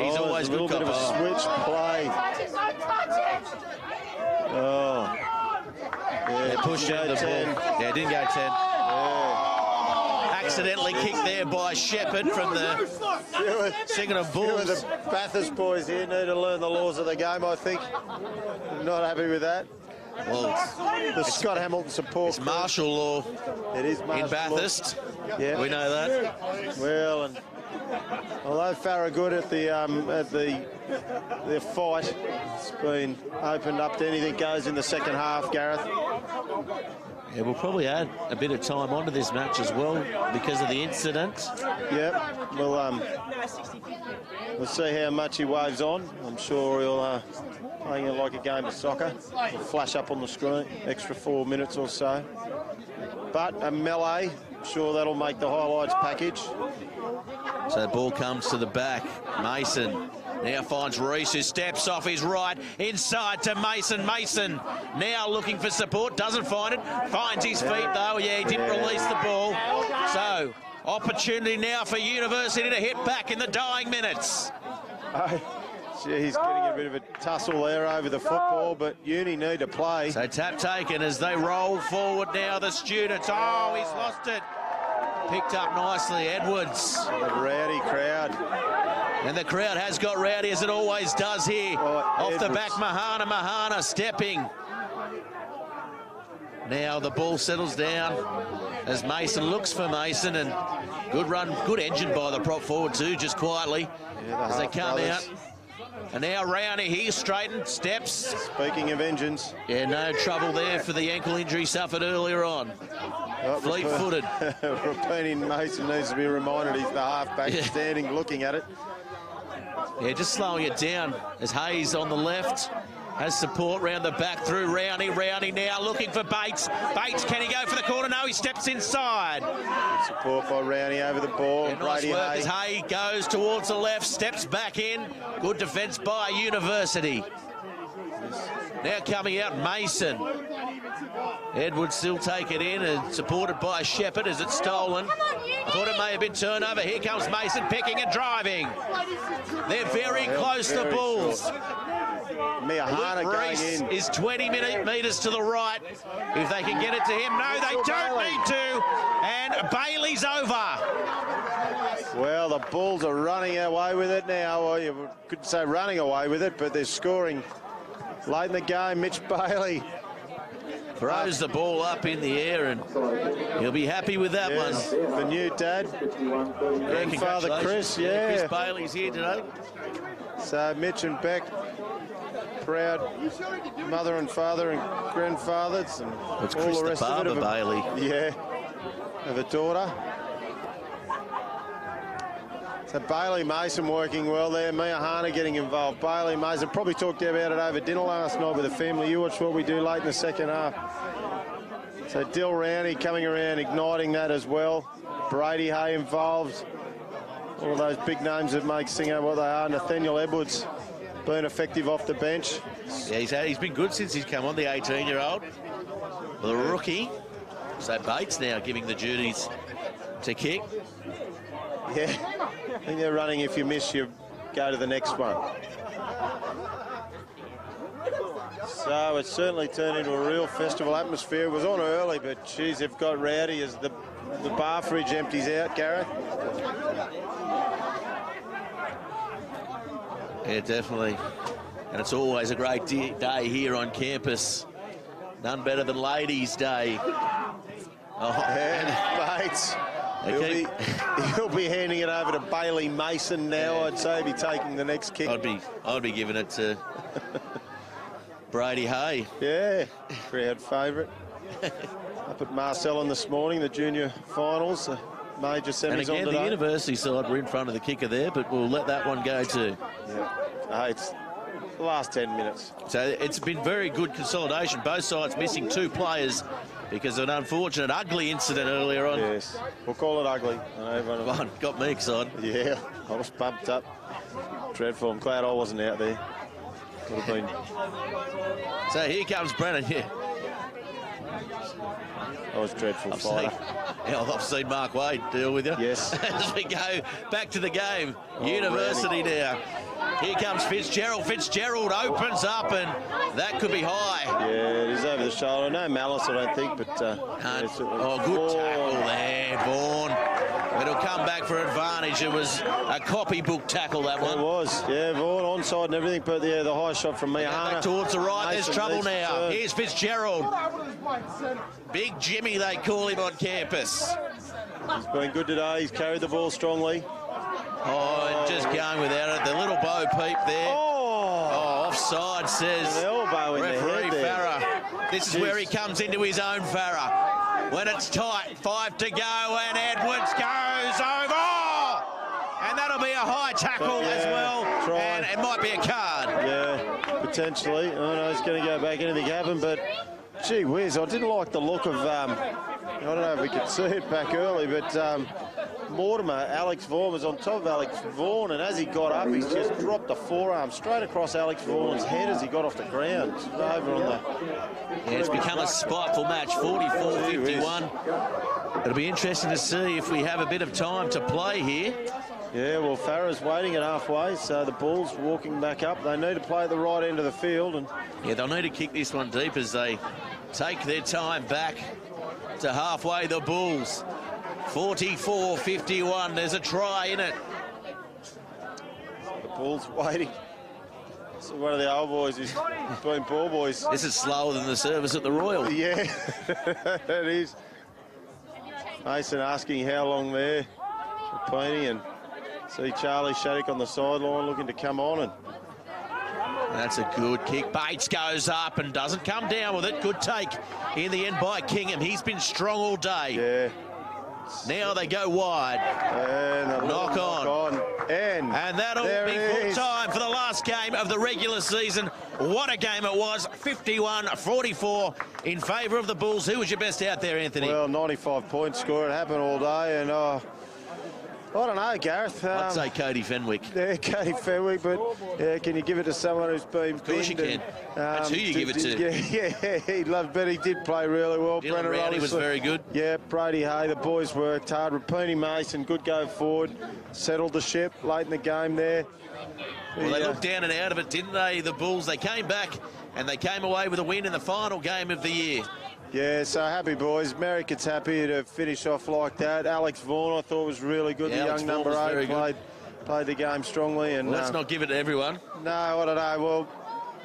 [SPEAKER 2] He's always good cop.
[SPEAKER 1] A little bit of a switch play. Oh.
[SPEAKER 2] Yeah, pushed into the ball. Yeah, didn't go 10.
[SPEAKER 1] Yeah.
[SPEAKER 2] Accidentally kicked there by Shepherd from the Singleton Bulls.
[SPEAKER 1] The Bathurst boys here need to learn the laws of the game, I think. Not happy with that.
[SPEAKER 2] Well,
[SPEAKER 1] the Scott Hamilton support.
[SPEAKER 2] It's martial law.
[SPEAKER 1] It is martial
[SPEAKER 2] in Bathurst.
[SPEAKER 1] Yeah,
[SPEAKER 2] we know that.
[SPEAKER 1] Well, and although Farah good at the fight, it's been opened up to anything goes in the second half, Gareth.
[SPEAKER 2] Yeah, we'll probably add a bit of time onto this match as well because of the incident.
[SPEAKER 1] Yep. Well, we'll see how much he waves on. I'm sure he'll playing it like a game of soccer. It'll flash up on the screen, extra 4 minutes or so. But a melee, I'm sure that'll make the highlights package.
[SPEAKER 2] So the ball comes to the back. Mason now finds Reese, who steps off his right, inside to Mason. Mason now looking for support, doesn't find it, finds his feet though. Yeah, he didn't release the ball. So opportunity now for University to hit back in the dying minutes.
[SPEAKER 1] He's getting a bit of a tussle there over the football, but Uni need to play.
[SPEAKER 2] So tap taken as they roll forward now, the students. Oh, he's lost it. Picked up nicely, Edwards.
[SPEAKER 1] A rowdy crowd.
[SPEAKER 2] And the crowd has got rowdy, as it always does here. Off the back, Mahana stepping. Now the ball settles down as Mason looks for Mason, and good run, good engine by the prop forward too, just quietly as they come out. And now Rowney here, straightened, steps.
[SPEAKER 1] Speaking of engines.
[SPEAKER 2] Yeah, no trouble there for the ankle injury suffered earlier on. Fleet-footed.
[SPEAKER 1] Rapini Mason needs to be reminded he's the halfback standing looking at it.
[SPEAKER 2] Yeah, just slowing it down as Hayes on the left has support round the back through Rowney. Rowney now looking for Bates. Bates, can he go for the corner? No, he steps inside.
[SPEAKER 1] Good support by Rowney over the ball.
[SPEAKER 2] Yeah, nice work as Hay goes towards the left, steps back in. Good defence by University. Now coming out, Mason. Edwards still take it in and supported by Shepherd as it's stolen. I thought it may have been turnover. Here comes Mason picking and driving. They're very close, the Bulls.
[SPEAKER 1] Miyahana going in.
[SPEAKER 2] Is 20 metres to the right. If they can get it to him. No, they don't need to. And Bailey's over.
[SPEAKER 1] Well, the Bulls are running away with it now. Well, you couldn't say running away with it, but they're scoring late in the game. Mitch Bailey
[SPEAKER 2] throws the ball up in the air, and he'll be happy with that one.
[SPEAKER 1] The new dad, grandfather Chris,
[SPEAKER 2] Chris Bailey's here today.
[SPEAKER 1] So Mitch and Beck, proud mother and father and grandfathers, and
[SPEAKER 2] it's
[SPEAKER 1] all
[SPEAKER 2] Chris
[SPEAKER 1] the rest
[SPEAKER 2] the
[SPEAKER 1] of it.
[SPEAKER 2] Bailey.
[SPEAKER 1] Yeah, of a daughter. So Bailey Mason working well there. Miyahana getting involved. Bailey Mason probably talked about it over dinner last night with the family. You watched what we do late in the second half. So Dill Rowney coming around, igniting that as well. Brady Hay involved. All of those big names that make Singo what they are. Nathaniel Edwards being effective off the bench.
[SPEAKER 2] Yeah, he's been good since he's come on, the 18-year-old. The rookie. So Bates now giving the duties to kick.
[SPEAKER 1] Yeah, I think they're running. If you miss, you go to the next one. So it's certainly turned into a real festival atmosphere. It was on early, but geez, they've got rowdy as the bar fridge empties out, Gareth.
[SPEAKER 2] Yeah, definitely. And it's always a great day here on campus. None better than Ladies' Day.
[SPEAKER 1] Oh, and Bates. He'll be handing it over to Bailey Mason now. Yeah. I'd say be taking the next kick.
[SPEAKER 2] I'd be giving it to Brady Hay.
[SPEAKER 1] Yeah, crowd favourite. Up at Marcellin this morning, the junior finals, the major semis.
[SPEAKER 2] And again,
[SPEAKER 1] on today.
[SPEAKER 2] The University side were in front of the kicker there, but we'll let that one go too.
[SPEAKER 1] Yeah, it's the last 10 minutes.
[SPEAKER 2] So it's been very good consolidation. Both sides missing 2 players because of an unfortunate, ugly incident earlier on.
[SPEAKER 1] Yes, we'll call it ugly.
[SPEAKER 2] Got me excited.
[SPEAKER 1] Yeah, I was bumped up. Dreadful. I'm glad I wasn't out there. Would have been.
[SPEAKER 2] So here comes Brennan. Yeah.
[SPEAKER 1] That was dreadful fighter.
[SPEAKER 2] I've seen Mark Wade deal with you.
[SPEAKER 1] Yes.
[SPEAKER 2] As we go back to the game. University now. Here comes Fitzgerald. Fitzgerald opens up, and that could be high.
[SPEAKER 1] Yeah, it is over the shoulder. No malice, I don't think, but...
[SPEAKER 2] good tackle there, Vaughan. It'll come back for advantage. It was a copybook tackle, that one.
[SPEAKER 1] It was, yeah, Vaughan onside and everything, but yeah, the high shot from Miyahana.
[SPEAKER 2] Back towards the right, there's trouble now. Here's Fitzgerald. Big Jimmy, they call him on campus.
[SPEAKER 1] He's been good today. He's carried the ball strongly.
[SPEAKER 2] Oh, just going without it. The little Bo Peep there. Oh, offside, says referee Farah. This is where he comes into his own, Farah. When it's tight, 5 to go, and Edwards goes over. And that'll be a high tackle as well. And it might be a card.
[SPEAKER 1] Yeah, potentially. I don't know, it's going to go back, anything happen, but gee whiz, I didn't like the look of, I don't know if we could see it back early, but Mortimer, Alex Vaughan was on top of Alex Vaughan, and as he got up, he's just dropped the forearm straight across Alex Vaughan's head as he got off the ground. Over on the...
[SPEAKER 2] Yeah, it's become a spiteful match, 44-51. It'll be interesting to see if we have a bit of time to play here.
[SPEAKER 1] Yeah, well, Farah's waiting at halfway, so the Bulls walking back up. They need to play at the right end of the field. And
[SPEAKER 2] yeah, they'll need to kick this one deep as they take their time back to halfway, the Bulls. 44-51, there's a try in it.
[SPEAKER 1] The Bulls waiting. So one of the old boys is between ball boys.
[SPEAKER 2] This is slower than the service at the Royal.
[SPEAKER 1] Yeah, it is. Mason asking how long there. Rapini and See Charlie Shattuck on the sideline looking to come on. And
[SPEAKER 2] that's a good kick. Bates goes up and doesn't come down with it. Good take in the end by Kingham. He's been strong all day.
[SPEAKER 1] Yeah.
[SPEAKER 2] Now they go wide.
[SPEAKER 1] And
[SPEAKER 2] knock on.
[SPEAKER 1] And
[SPEAKER 2] that'll be full time for the last game of the regular season. What a game it was. 51-44 in favour of the Bulls. Who was your best out there, Anthony?
[SPEAKER 1] Well, 95-point score. It happened all day. And I don't know, Gareth.
[SPEAKER 2] I'd say Cody Fenwick.
[SPEAKER 1] Yeah, Cody Fenwick, but can you give it to someone who's been
[SPEAKER 2] Of course you can. That's who you give it to.
[SPEAKER 1] Yeah, he loved, but he did play really well.
[SPEAKER 2] Dylan Rowley was very good.
[SPEAKER 1] Yeah, Brady Hay, the boys worked hard. Rapini Mason, good go forward. Settled the ship late in the game there.
[SPEAKER 2] Well, they looked down and out of it, didn't they, the Bulls? They came back and they came away with a win in the final game of the year.
[SPEAKER 1] Yeah, so happy boys. Merrick's happy to finish off like that. Alex Vaughan, I thought, was really good.
[SPEAKER 2] Yeah,
[SPEAKER 1] the
[SPEAKER 2] Alex
[SPEAKER 1] young
[SPEAKER 2] Vaughan
[SPEAKER 1] number 8 played the game strongly. And
[SPEAKER 2] well, let's not give it to everyone.
[SPEAKER 1] No, I don't know. Well,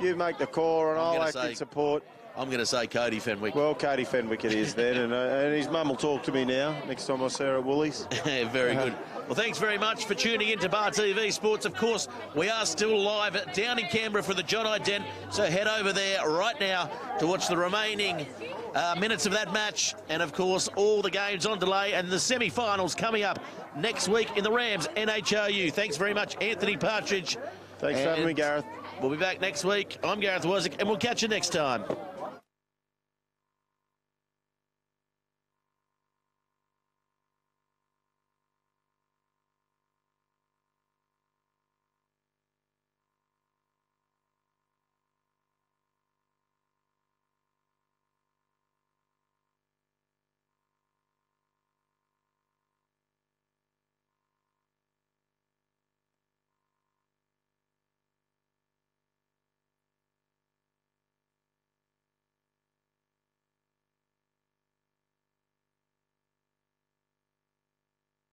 [SPEAKER 1] you make the call and I'll act in support.
[SPEAKER 2] I'm going to say Cody Fenwick.
[SPEAKER 1] Well, Cody Fenwick it is then, and his mum will talk to me now next time I see her at Woolies.
[SPEAKER 2] Very good. Well, thanks very much for tuning in to Bar TV Sports. Of course, we are still live down in Canberra for the John Ident, so head over there right now to watch the remaining minutes of that match, and of course all the games on delay and the semi-finals coming up next week in the Rams NHRU. Thanks very much, Anthony Partridge.
[SPEAKER 1] Thanks for having me, Gareth.
[SPEAKER 2] We'll be back next week. I'm Gareth Wozik, and we'll catch you next time.